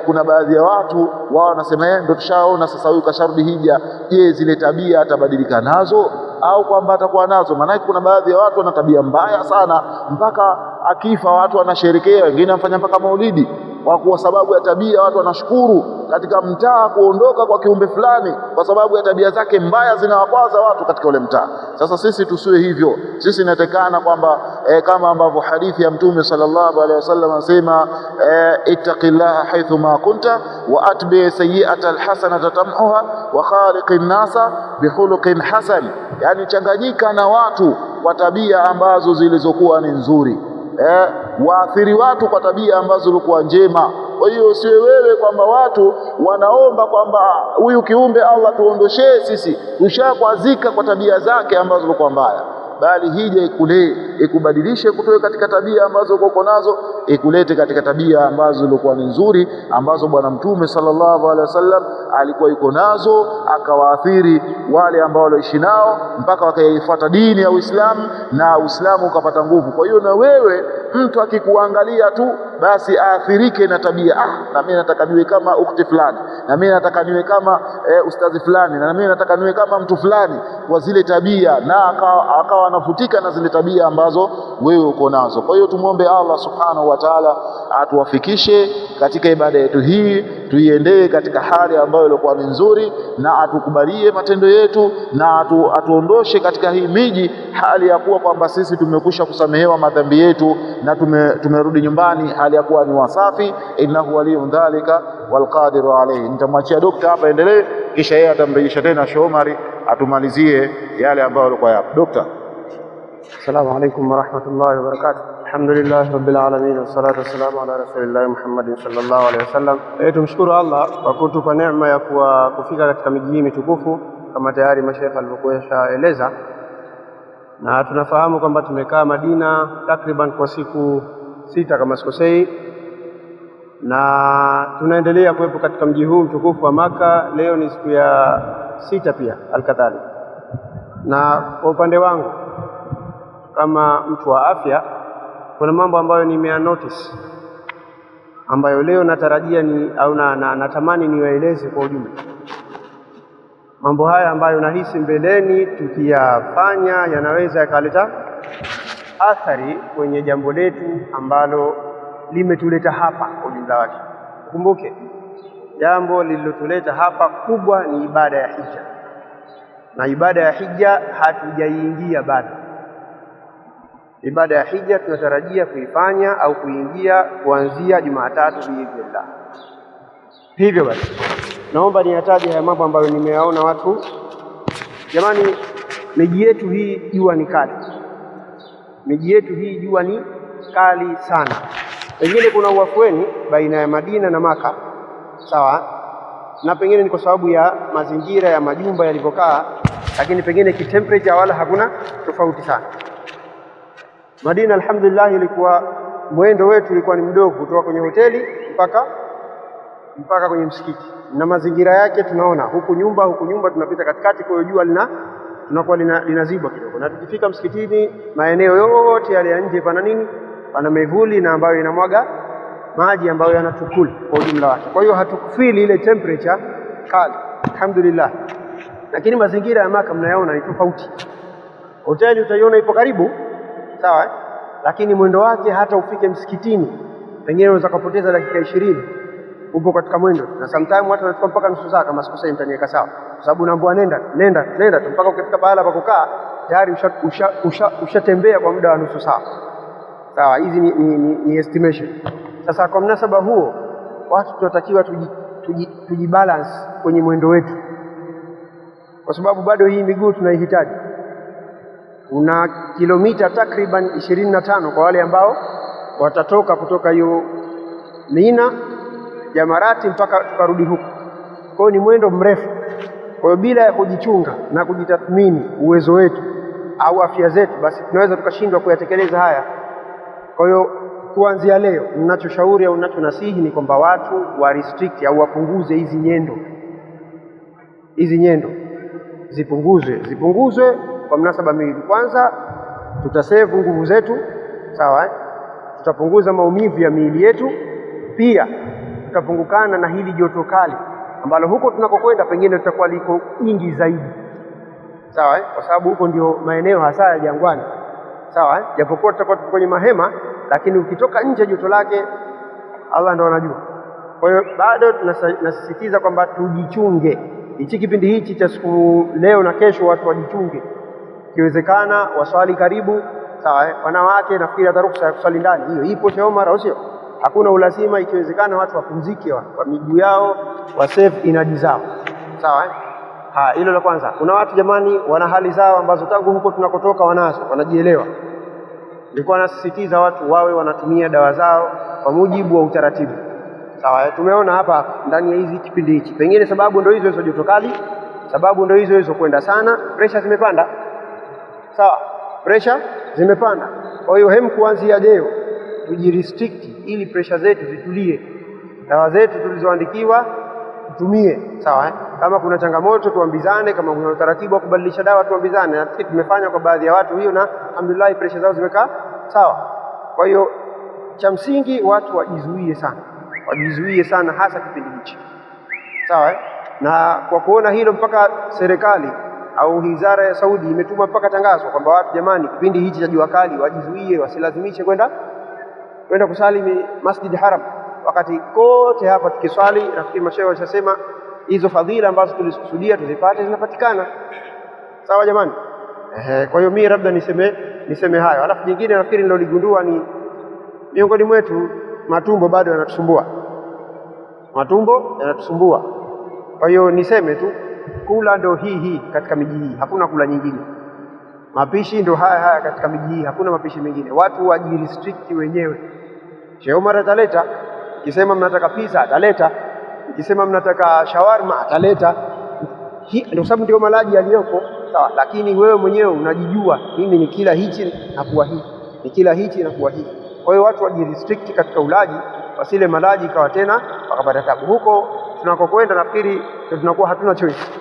Kuna baadhi ya watu wao wanasema ndio tushaona sasa huyu kasharudi hija, je, zile tabia atabadilika nazo au kwamba atakuwa nazo? Maana kuna baadhi ya watu wana tabia mbaya sana, mpaka akifa watu wanasherekea, wengine wanafanya mpaka maulidi. kwa sababu ya tabia. Watu wanashukuru katika mtaa kuondoka kwa kiumbe fulani kwa sababu ya tabia zake mbaya zinawakwaza watu katika ule mtaa. Sasa sisi tusiwe hivyo. Sisi inatakana kwamba kama ambavyo hadithi ya Mtume sallallahu alaihi wasallam anasema, ittaqillaha haythu ma kunta wa atbi sayyi'ata alhasanata tamhuha wa khaliqin nasa bihuluqin hasan, yani changanyika na watu kwa tabia ambazo zilizokuwa ni nzuri, waathiri watu kwa tabia ambazo zilikuwa njema. Kwa hiyo usiwe wewe kwamba watu wanaomba kwamba huyu kiumbe Allah tuondoshee, sisi tushakwazika kwa tabia zake ambazo zilikuwa mbaya, bali hija ikubadilishe kutoka katika tabia ambazo uko nazo, ikulete katika tabia ambazo zilikuwa ni nzuri, ambazo Bwana Mtume sallallahu alaihi wasallam alikuwa yuko nazo, akawaathiri wale ambao waliishi nao mpaka wakaifuata dini ya Uislamu na Uislamu ukapata nguvu. Kwa hiyo na wewe mtu akikuangalia tu basi aathirike na tabia, na mimi nataka niwe kama ukhti fulani, na mimi nataka niwe kama ustadhi fulani, na mimi nataka niwe kama mtu fulani, kwa zile tabia, na akawa anafutika na zile tabia ambazo wewe uko nazo. Kwa hiyo tumuombe Allah subhanahu wa ta'ala atuwafikishe katika ibada yetu hii, tuiendee katika hali ambayo ilikuwa ni nzuri, na atukubalie matendo yetu, na atuondoshe katika hii miji hali ya kuwa kwamba sisi tumekusha kusamehewa madhambi yetu na tumerudi nyumbani hali ya kuwa ni wasafi. Innahu waliyun dhalika walqadiru alayhi. Nitamwachia dokta hapa endelee, kisha yeye atamrejesha tena Sheikh Omari atumalizie yale ambayo alikuwa yapo. Dokta. Assalamu alaykum wa rahmatullahi wa barakatuh. Alhamdulillah rabbil alamin wassalatu wassalamu ala rasulillah Muhammadin sallallahu alayhi wasallam. Tumshukuru Allah kwa kutupa neema ya kufika katika miji hii mitukufu kama tayari mashaikh alivyoshaeleza, na tunafahamu kwamba tumekaa Madina takriban kwa siku 6 kama sikosei, na tunaendelea kuwepo katika mji huu mtukufu wa Maka. Leo ni siku ya 6 pia alkadhalika. Na kwa upande wangu kama mtu wa afya, kuna mambo ambayo notice ambayo leo natarajia natamani niwaeleze kwa ujumla. Mambo haya ambayo nahisi mbeleni tukiyafanya yanaweza yakaleta athari kwenye jambo letu ambalo limetuleta hapa kwa ujumla wake. Kumbuke jambo lililotuleta hapa kubwa ni ibada ya hija, na ibada ya hija hatujaiingia bado. Ibada ya hija tunatarajia kuifanya au kuingia kuanzia Jumatatu biidhnillah. Hivyo basi naomba niyataje haya mambo ambayo nimeyaona watu. Jamani, miji yetu hii jua ni kali, miji yetu hii jua ni kali sana. Pengine kuna uafueni baina ya Madina na Maka, sawa, na pengine ni kwa sababu ya mazingira ya majumba yalivyokaa, lakini pengine kitemperature wala hakuna tofauti sana. Madina alhamdulillah ilikuwa mwendo wetu ulikuwa ni mdogo kutoka kwenye hoteli mpaka kwenye msikiti, na mazingira yake tunaona huku nyumba tunapita katikati, kwa hiyo jua tunakuwa linazibwa kidogo, na tukifika msikitini maeneo yote yale ya nje pana mevuli na ambayo inamwaga maji ambayo yanatukuli kwa ujumla wake. Kwa hiyo hatukufili ile temperature kali alhamdulillah. Lakini mazingira ya Maka mnayaona ni tofauti. Hoteli utaiona ipo karibu, sawa, lakini mwendo wake hata ufike msikitini pengine unaweza kupoteza dakika 20 upo katika mwendo, na sometimes watu wanachukua mpaka nusu saa kama sikosei, mtaniweka sawa, kwa sababu unaambiwa nenda mpaka ukifika pahala pa kukaa tayari ushatembea kwa muda wa nusu saa. Sawa, hizi ni estimation. Sasa kwa mnasaba huo watu tunatakiwa tujibalance kwenye mwendo wetu, kwa sababu bado hii miguu tunaihitaji. Una kilomita takriban 25 kwa wale ambao watatoka kutoka hiyo Mina Jamarati mpaka tukarudi huku. Kwa hiyo ni mwendo mrefu. Kwa hiyo bila ya kujichunga na kujitathmini uwezo wetu au afya zetu, basi tunaweza tukashindwa kuyatekeleza haya. Kwa hiyo kuanzia leo ninachoshauri au ninachonasihi ni kwamba watu wa restrict au wapunguze hizi nyendo zipunguzwe kwa mnasaba miwili. Kwanza tutasave nguvu zetu, sawa, tutapunguza maumivu ya miili yetu, pia tutapungukana na hili joto kali ambalo huko tunakokwenda pengine tutakuwa liko ingi zaidi, sawa, kwa sababu huko ndio maeneo hasa ya jangwani, sawa, japokuwa tutakuwa kwenye mahema, lakini ukitoka nje joto lake Allah ndo anajua. Kwa hiyo bado tunasisitiza kwamba tujichunge hichi kipindi hichi cha siku leo na kesho, watu wajichunge, ikiwezekana waswali karibu, sawa. Wanawake nafikiri hata ruhusa ya kuswali ndani hiyo ipo Sheikh Omar, au sio? Hakuna ulazima, ikiwezekana watu wapumzike kwa miguu yao, wa save inaji zao, sawa. Hilo la kwanza. Kuna watu jamani, wana hali zao ambazo tangu huko tunakotoka wanazo, wanajielewa. Nilikuwa nasisitiza watu wawe wanatumia dawa zao kwa mujibu wa utaratibu, sawa. Tumeona hapa ndani ya hizi kipindi hichi, pengine sababu ndio hizo hizo, joto kali, sababu ndio hizo hizo, kwenda sana, pressure zimepanda, sawa, pressure zimepanda. Kwa hiyo kuanzia leo tujirestrict ili pressure zetu zitulie, dawa zetu tulizoandikiwa tutumie, sawa. Kama kuna changamoto tuambizane, kama kuna utaratibu wa kubadilisha dawa tuambizane, na sisi tumefanya kwa baadhi ya watu hiyo, na alhamdulillah pressure zao zimekaa sawa. Kwa hiyo cha msingi watu wajizuie sana, hasa kipindi hichi, sawa. Na kwa kuona hilo, mpaka serikali au wizara ya Saudi imetuma mpaka tangazo kwamba watu jamani, kipindi hichi cha jua kali wajizuie, wasilazimishe kwenda kusali Masjid Haram, wakati kote hapa tukiswali. Nafikiri mashehe washasema hizo fadhila ambazo tulikusudia tuzipate zinapatikana, sawa jamani. Kwa hiyo mimi labda niseme hayo. Alafu jingine nafikiri niloligundua ni miongoni mwetu matumbo bado yanatusumbua, Kwa hiyo niseme tu, kula ndo hii katika miji hii, hakuna kula nyingine. Mapishi ndo haya katika miji hii, hakuna mapishi mengine. Watu wajirestrict wenyewe. Sheikh Omar ataleta, ikisema mnataka pizza ataleta, ikisema mnataka shawarma ataleta, ndio sababu ndio malaji yaliyoko, sawa. Lakini wewe mwenyewe unajijua, mimi ni kila hichi na kuwa hivi, ni kila hichi na kuwa hivi. Kwa hiyo watu wajirestrict katika ulaji, wasile malaji ikawa tena wakapata tabu. Huko tunakokwenda nafikiri tunakuwa hatuna choice,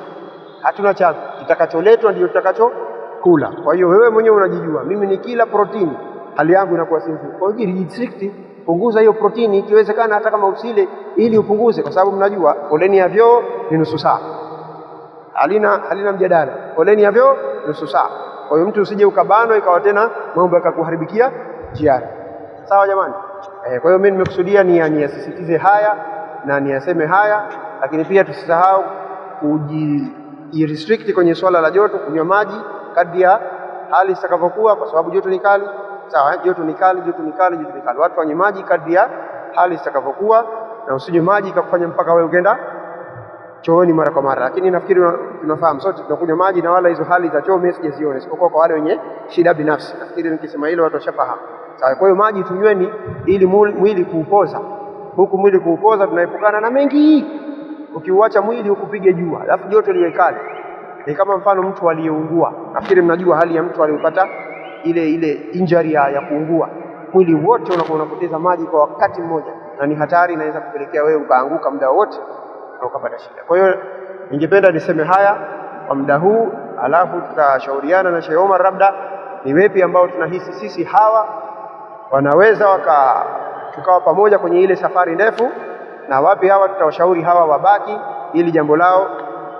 hatuna chagu, kitakacholetwa ndio tutakachokula. Kwa hiyo wewe mwenyewe unajijua, mimi ni kila protini, hali yangu inakuwa si nzuri. Kwa hiyo restrict, punguza hiyo protini ikiwezekana, hata kama usile, ili upunguze, kwa sababu mnajua foleni ya vyoo ni nusu saa, halina mjadala, foleni ya vyoo nusu saa. Kwa hiyo mtu usije ukabanwa ikawa tena mambo yakakuharibikia njiani, sawa jamani. Kwa hiyo mimi nimekusudia niyasisitize haya na niyaseme haya, lakini pia tusisahau kujirestrict kwenye swala la joto, kunywa maji kadri ya hali itakavyokuwa, kwa sababu joto ni kali, sawa. Joto ni kali. Watu wanywe maji kadri ya hali itakavyokuwa, na usije maji ikakufanya mpaka wewe ugenda chooni mara kwa mara. Lakini nafikiri tunafahamu sote tunakunywa maji, na wala hizo hali za choo mimi sijaziona, isipokuwa kwa wale wenye shida binafsi. Nafikiri nikisema hilo watu washafahamu, sawa. Kwa hiyo maji tunyweni ili mwili kuupoza. Huku mwili kuupoza tunaepukana na mengi. Ukiuacha mwili ukupige jua, alafu joto liwe kali, ni kama mfano mtu aliyeungua. Nafikiri mnajua hali ya mtu aliyopata ile injury ya kuungua, mwili wote unakuwa unapoteza maji kwa wakati mmoja, na ni hatari, inaweza kupelekea wewe ukaanguka muda wote na ukapata shida. Kwa hiyo ningependa niseme haya kwa muda huu, alafu tutashauriana na Sheikh Omar, labda ni wepi ambao tunahisi sisi hawa wanaweza tukawa pamoja kwenye ile safari ndefu, na wapi hawa tutawashauri hawa wabaki, ili jambo lao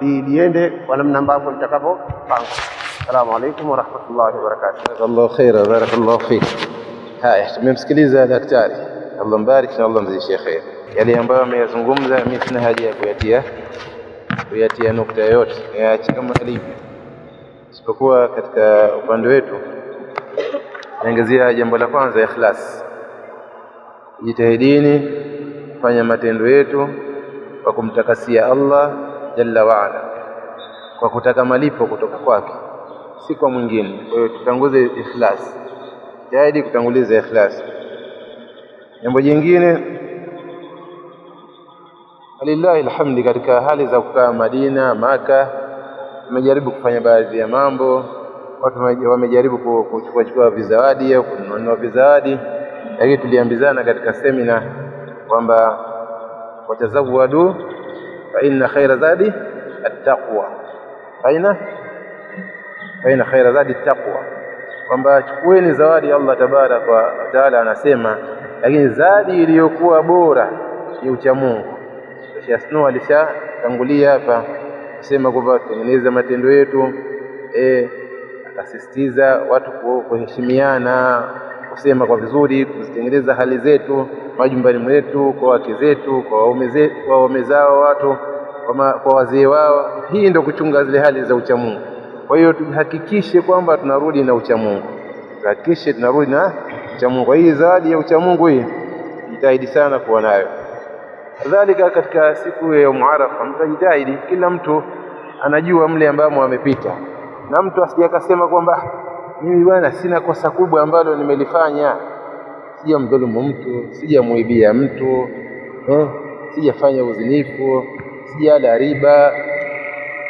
liende kwa namna ambavyo litakavyopangwa. Assalamu alaykum wa rahmatullahi wa barakatuh. Jazakallahu khaira, barakallahu fik. Haya, tumemsikiliza daktari, Allah mbarik na Allah mzidishie khair. Yale ambayo ameyazungumza mimi sina haja ya kuyatia nukta yoyote, yaache kama ilivyo, isipokuwa katika upande wetu naangazia jambo la kwanza, ikhlas. Jitahidini kufanya matendo yetu kwa kumtakasia Allah jalla waala, kwa kutaka malipo kutoka kwake, si kwa mwingine. Kwa hiyo tutanguze ikhlas, jitahidi kutanguliza ikhlas. Jambo jingine, walillahi alhamdi, katika hali za kukaa Madina, Maka, tumejaribu kufanya baadhi ya mambo. Watu wamejaribu kuchukua vizawadi au kununua vizawadi, lakini tuliambizana katika semina kwamba watazawadu fa inna khaira zadi at-taqwa, fa inna khaira zadi at-taqwa, kwamba chukueni zawadi. Allah tabaraka wa taala anasema, lakini zadi iliyokuwa bora ni ucha Mungu. Sheikh Snow alishatangulia hapa kusema kwamba tutengeneze matendo yetu, akasisitiza watu kuheshimiana, kusema kwa vizuri, kuzitengeneza hali zetu, majumbani mwetu, kwa wake zetu, kwa waume zao, watu kwa wazee wao. Hii ndio kuchunga zile hali za uchamungu. Kwa hiyo tuhakikishe kwamba tunarudi na uchamungu, tuhakikishe tunarudi na uchamungu. Hii zawadi ya uchamungu hii jitahidi sana kuwa nayo. Kadhalika katika siku ya Yawm Arafa mtajitahidi, kila mtu anajua mle ambamo amepita, na mtu asije akasema kwamba mimi bwana sina kosa kubwa ambalo nimelifanya, sijamdhulumu mtu, sijamuibia mtu, sijafanya uzinifu, sijala riba,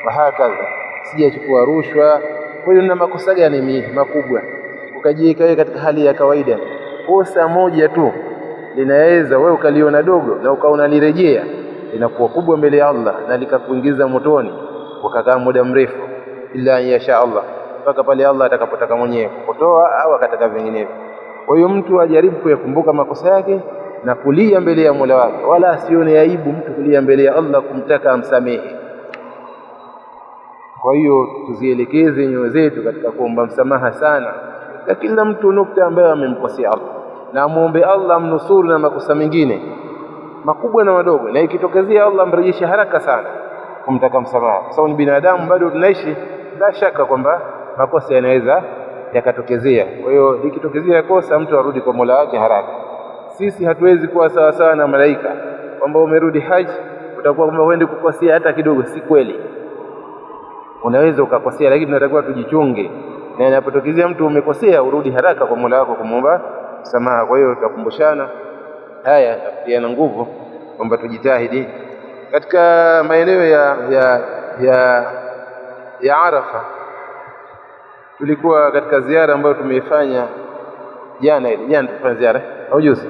wahakadha, sijachukua rushwa. Kwa hiyo nina makosa gani makubwa? Ukajiweka katika hali ya kawaida, kosa moja tu linaweza wewe ukaliona dogo na ukaona lirejea linakuwa kubwa mbele ya Allah na likakuingiza motoni ukakaa muda mrefu, illa insha Allah, mpaka pale Allah atakapotaka mwenyewe kukutoa au akataka vinginevyo. Kwa hiyo mtu ajaribu kuyakumbuka makosa yake na kulia mbele ya Mola wake, wala asione aibu mtu kulia mbele ya Allah kumtaka amsamehe. Kwa hiyo tuzielekeze nyoyo zetu katika kuomba msamaha sana kwa kila mtu nukta ambaye amemkosea Allah, na muombe Allah amnusuru na makosa mengine makubwa na madogo, na ikitokezea Allah amrejeshe haraka sana kumtaka msamaha, kwa sababu ni binadamu, bado tunaishi, la shaka kwamba makosa yanaweza yakatokezea. Kwa hiyo ikitokezea kosa mtu arudi kwa Mola wake haraka. Sisi hatuwezi kuwa sawa sawa na malaika kwamba umerudi haji utakuwa kwamba uende kukosea hata kidogo. Si kweli, unaweza ukakosea, lakini tunatakiwa tujichunge, na inapotokezea mtu umekosea urudi haraka kwa Mola wako kumwomba msamaha. Kwa hiyo tutakumbushana haya na kutiana nguvu kwamba tujitahidi katika maeneo ya Arafa. Tulikuwa katika ziara ambayo tumeifanya jana tulifanya ziara au juzi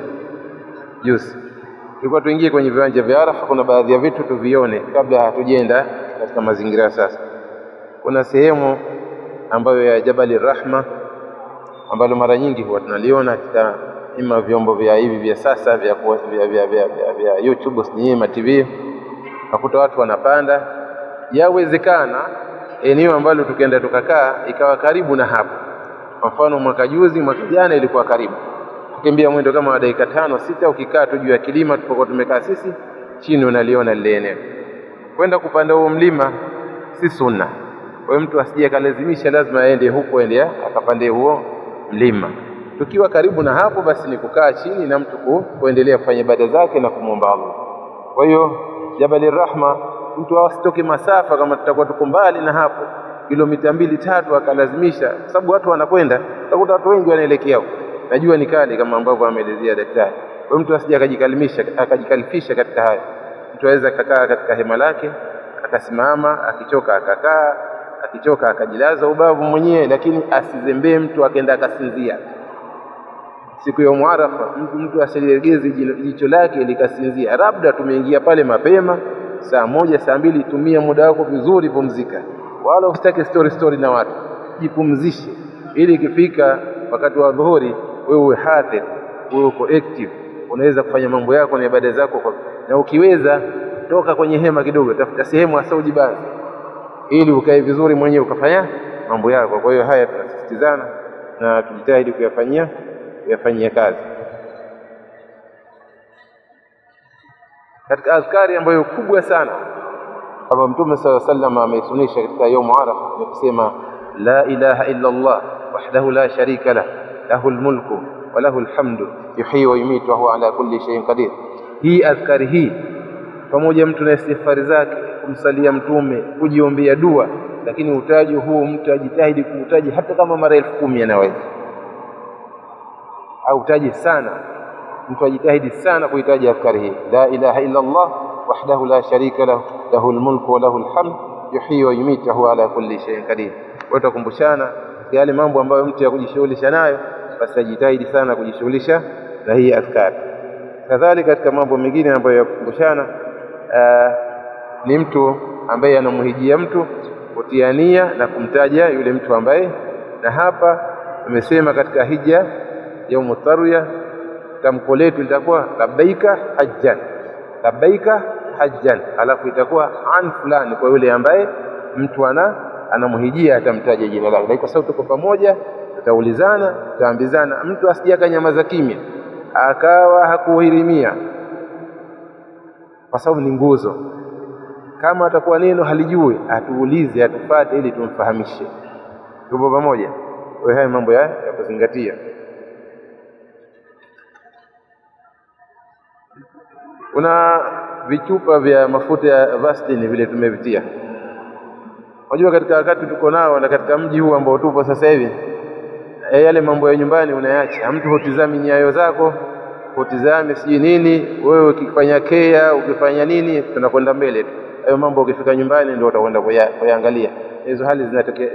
tulikuwa tuingie kwenye viwanja vya Arafa. Kuna baadhi ya vitu tuvione kabla hatujenda katika mazingira. Sasa kuna sehemu ambayo ya Jabal Rahma ambalo mara nyingi huwa tunaliona katika ima vyombo vya hivi vya sasa vya YouTube na TV, nakuta watu wanapanda. Yawezekana eneo ambalo tukaenda tukakaa ikawa karibu na hapo. Kwa mfano mwaka jana ilikuwa karibu, tukimbia mwendo kama dakika 5-6, ukikaa tu juu ya kilima tupokuwa tumekaa sisi, chini unaliona lile eneo. Kwenda kupanda huo mlima si sunna. Kwa hiyo mtu asije kalazimisha lazima aende huko akapande huo mlima. Tukiwa karibu na hapo, basi ni kukaa chini na mtu kuendelea kufanya ibada zake na kumwomba Allah. Kwa hiyo Jabal Rahma, mtu asitoke masafa kama tutakuwa tuko mbali na hapo kilomita 2-3 akalazimisha, kwa sababu watu wanakwenda, utakuta watu wengi wanaelekea huko. Najua ni kali kama ambavyo ameelezea daktari. Kwa hiyo mtu asije akajikalifisha katika hayo. Mtu aweza kukaa katika hema lake, akasimama, akichoka akakaa, akichoka akajilaza ubavu mwenyewe, lakini asizembee mtu akaenda akasinzia. Siku ya Arafa mtu asilegeze jicho lake likasinzia. Labda tumeingia pale mapema saa 1 saa 2, tumia muda wako vizuri, pumzika, wala usitake story na watu, jipumzishe, ili ikifika wakati wa dhuhuri wewe uwe hadhir, wewe uko active, unaweza kufanya mambo yako na ibada zako. Na ukiweza toka kwenye hema kidogo, tafuta sehemu hasa ujibanze, ili ukae vizuri mwenyewe ukafanya mambo yako. Kwa hiyo haya tunasisitizana na tujitahidi kuyafanyia kazi. Katika azkari ambayo kubwa sana kama Mtume sallallahu alaihi wasallam ameisunisha katika Yawm Arafa ni kusema la ilaha illa Allah wahdahu la sharika lah, lahul mulku wa lahul hamdu yuhyi wa yumitu wa huwa ala kulli shay'in qadir. Hii azkari hii pamoja mtu na istighfari zake, kumsalia Mtume, kujiombea dua, lakini utaji huu mtu ajitahidi kuutaji hata kama mara 10,000 anaweza, au utaji sana. Mtu ajitahidi sana kuitaji azkari hii, la ilaha illa Allah wahdahu la sharika lahu, lahul mulku wa lahul hamd yuhyi wa yumitu wa huwa ala kulli shay'in qadir. Watakumbushana yale mambo ambayo mtu ya kujishughulisha nayo, basi ajitahidi sana kujishughulisha na hii azkari. Kadhalika katika mambo mengine ambayo ya kukumbushana ni mtu ambaye anamuhijia mtu kutia nia na kumtaja yule mtu ambaye, na hapa tumesema katika hija Yawm Tarwiya tamko letu litakuwa labbaika hajjan, alafu itakuwa an fulani, kwa yule ambaye mtu anamhijia atamtaja jina lake. Kwa sababu tuko pamoja, tutaulizana, tutaambizana, mtu asije akanyamaza kimya. akawa hakuhirimia, kwa sababu ni nguzo. Kama atakuwa neno halijui, atuulize, atupate ili tumfahamishe. Tupo pamoja? Kwa haya mambo ya kuzingatia. Kuna vichupa vya mafuta ya Vaseline vile tumevitia. Unajua katika wakati tuko nao na katika mji huu ambao tupo sasa hivi, yale mambo ya nyumbani unayaacha. Mtu hutizami nyayo zako, hutizami siji nini, wewe ukifanya kea, ukifanya nini, tunakwenda mbele tu. Hayo mambo ukifika nyumbani ndio utakwenda kuyaangalia. Hizo hali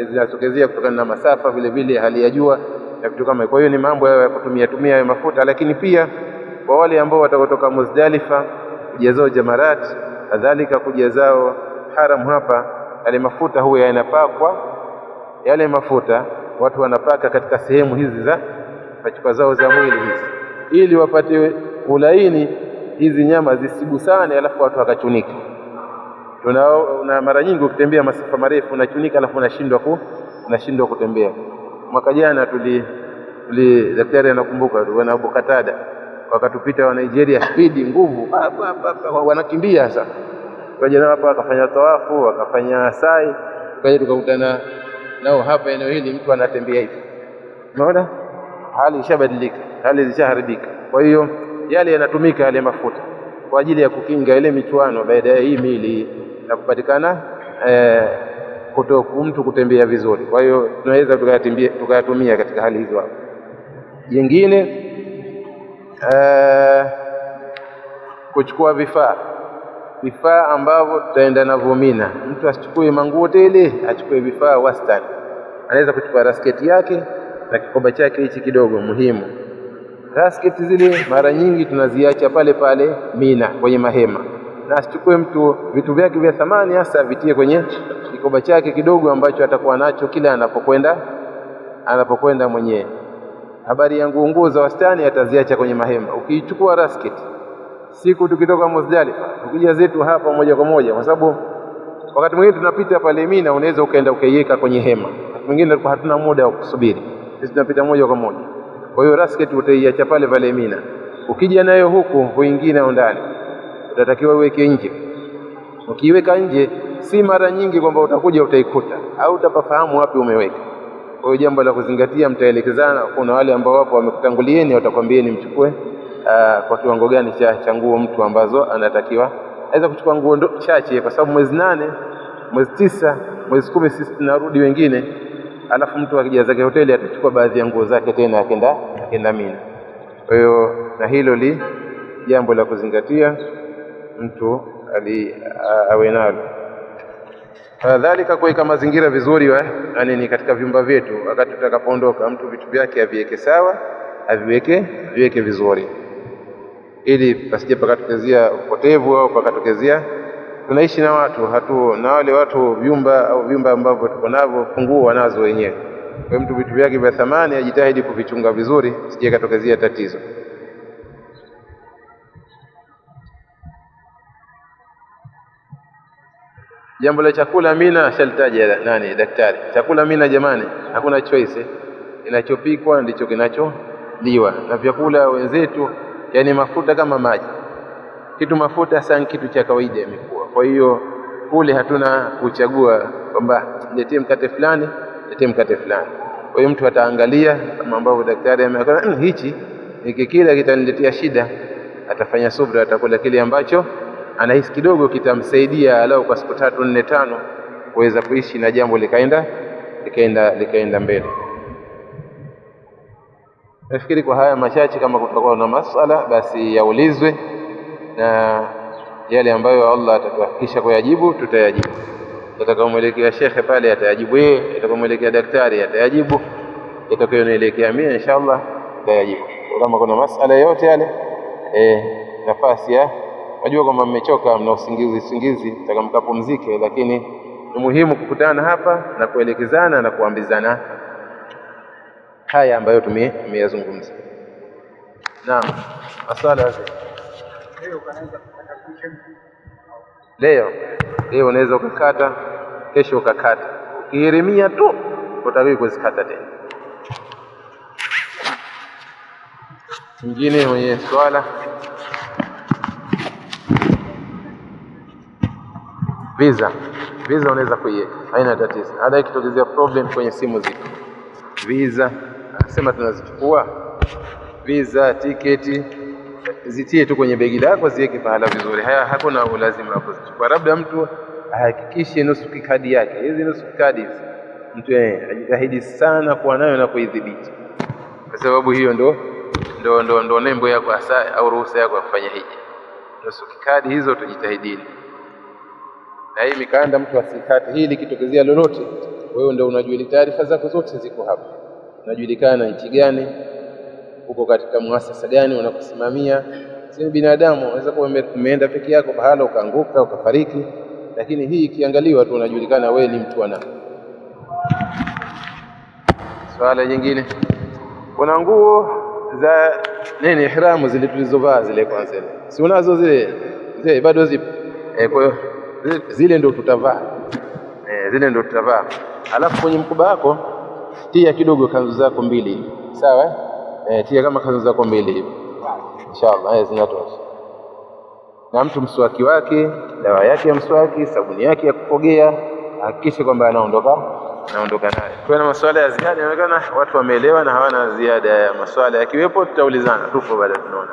zinatokezea kutokana na masafa, vile vile hali ya jua na vitu kama. Kwa hiyo ni mambo ya kutumia hayo mafuta. Lakini pia kwa wale ambao watakotoka Muzdalifa kujazao jamarat, kadhalika kujazao haram, hapa yale mafuta huwa yanapakwa. Yale mafuta watu wanapaka katika sehemu hizi za pachuka zao za mwili hizi, ili wapate ulaini, hizi nyama zisibusane, alafu watu wakachunika. Na mara nyingi ukitembea masafa marefu unachunika, alafu unashindwa kutembea. Mwaka jana daktari anakumbuka, wana Abu Katada wakatupita wa Nigeria, speed, nguvu, wanakimbia sasa. Kaja hapa wakafanya tawafu, wakafanya sai, kaja tukakutana nao hapa eneo hili, mtu anatembea hivi. Unaona hali ishabadilika, hali zishaharibika. Kwa hiyo yale yanatumika yale mafuta kwa ajili ya kukinga ile michuano baada ya hii mili na kupatikana mtu kutembea vizuri. Kwa hiyo tunaweza tukayatumia katika hali hizo hapo. Jingine kuchukua vifaa ambavyo tutaenda navyo Mina. Mtu asichukue manguo tele, achukue vifaa wastani. Anaweza kuchukua rasketi yake na kikomba chake hichi kidogo muhimu. Rasketi zile mara nyingi tunaziacha pale pale Mina kwenye mahema, na asichukue mtu vitu vyake vya thamani, hasa vitie kwenye kikomba chake kidogo ambacho atakuwa nacho kila anapokwenda mwenyewe. Habari ya nguo za wastani ataziacha kwenye mahema. Ukichukua rasketi siku tukitoka Muzdalifa ukija zetu hapa moja kwa moja, kwa sababu wakati mwingine tunapita pale Mina, unaweza ukaenda ukaiweka kwenye hema. Wakati mwingine hatuna muda wa kusubiri, sisi tunapita moja kwa moja. Kwa hiyo rasketi utaiacha pale Mina. Ukija nayo huku huingii nayo ndani, utatakiwa uweke nje. Ukiweka nje, si mara nyingi kwamba utakuja utaikuta au utapafahamu wapi umeweka. Kwa hiyo jambo la kuzingatia, mtaelekezana. Kuna wale ambao wapo wamekutangulieni, watakwambieni mchukue kwa kiwango gani cha nguo mtu ambazo anatakiwa. Aweza kuchukua nguo chache, kwa sababu mwezi 8, mwezi 9, mwezi 10 sisi tunarudi wengine, alafu mtu akija zake hoteli atachukua baadhi ya nguo zake tena akenda Mina. Kwa hiyo na hilo jambo la kuzingatia mtu awe nalo. Kadhalika kuweka mazingira vizuri ni katika vyumba vyetu. Wakati tutakapoondoka, mtu vitu vyake aviweke sawa, aviweke vizuri, ili pasije pakatokezea upotevu au pakatokezea. Tunaishi na watu na wale watu vyumba ambavyo tuko navyo funguo wanazo wenyewe. Kwa mtu vitu vyake vya thamani ajitahidi kuvichunga vizuri, sije katokezea tatizo. Jambo la chakula Mina shaltaja daktari. Chakula Mina jamani, hakuna choice. Kinachopikwa ndicho kinacholiwa. Na vyakula wenzetu yani mafuta kama maji. Kitu mafuta sana kitu cha kawaida imekuwa. Kwa hiyo kule hatuna kuchagua kwamba niletee mkate fulani, niletee mkate fulani. Kwa hiyo mtu ataangalia kama ambavyo daktari amesema, hichi nikikila kitaniletea shida, atafanya subra, atakula kile ambacho anahisi kidogo kitamsaidia alau kwa siku 3, 4, 5 kuweza kuishi na jambo likaenda mbele. Nafikiri kwa haya machache, kama kutakuwa na maswala basi yaulizwe, na yale ambayo Allah atatufikisha kuyajibu tutayajibu. Tutakaomwelekea shekhe pale atayajibu yeye, tutakaomwelekea daktari atayajibu, tutakayoelekea mimi inshallah tutayajibu. Kama kuna masala yote yale nafasi najua kwamba mmechoka, mna usingizi, mtakapumzike, lakini ni muhimu kukutana hapa na kuelekezana na kuambizana haya ambayo tumeyazungumza. Naam, maswala hayo. Leo unaweza ukakata, kesho ukakata. Ukihirimia tu utakiwa kuzikata tena. Mwingine mwenye swala, visa unaweza kuiweka, haina tatizo. Hata ikitokezea problem kwenye simu ziko visa, anasema tunazichukua visa, tiketi, zitie tu kwenye begi lako, ziweke pahala vizuri. Hakuna ulazima wa kuzichukua. Labda mtu ahakikishe nusu kadi yake. Hizi nusu kadi hizi mtu ajitahidi sana kuwa nayo na kuidhibiti, kwa sababu hiyo ndo nembo yako hasa au ruhusa yako ya kufanya hija. Nusu kadi hizo tujitahidini, na hii mikanda mtu asikate. Hii likitokezea lolote, wewe ndio unajua, taarifa zako zote ziko hapa, unajulikana nchi gani, uko katika muasasa gani unakusimamia. Si binadamu, unaweza kuwa umeenda peke yako bahala ukaanguka ukafariki, lakini hii ikiangaliwa tu unajulikana wewe ni mtu wa nani. Swala jingine, kuna nguo za ihramu zile tulizovaa zile, kwanza si unazo zile bado zipo? Kwa hiyo zile ndio tutavaa, alafu kwenye mkoba wako tia kidogo kanzu zako mbili, sawa? Tia kama kanzu zako mbili hivi, inshallah zinatosha. Na mtu mswaki wake, dawa yake ya mswaki, sabuni yake ya kupogea, hakikisha kwamba anaondoka nayo. Kwa na maswala ya ziada, inaonekana watu wameelewa na hawana ziada ya maswala. Yakiwepo tutaulizana, tupo baada tunaona.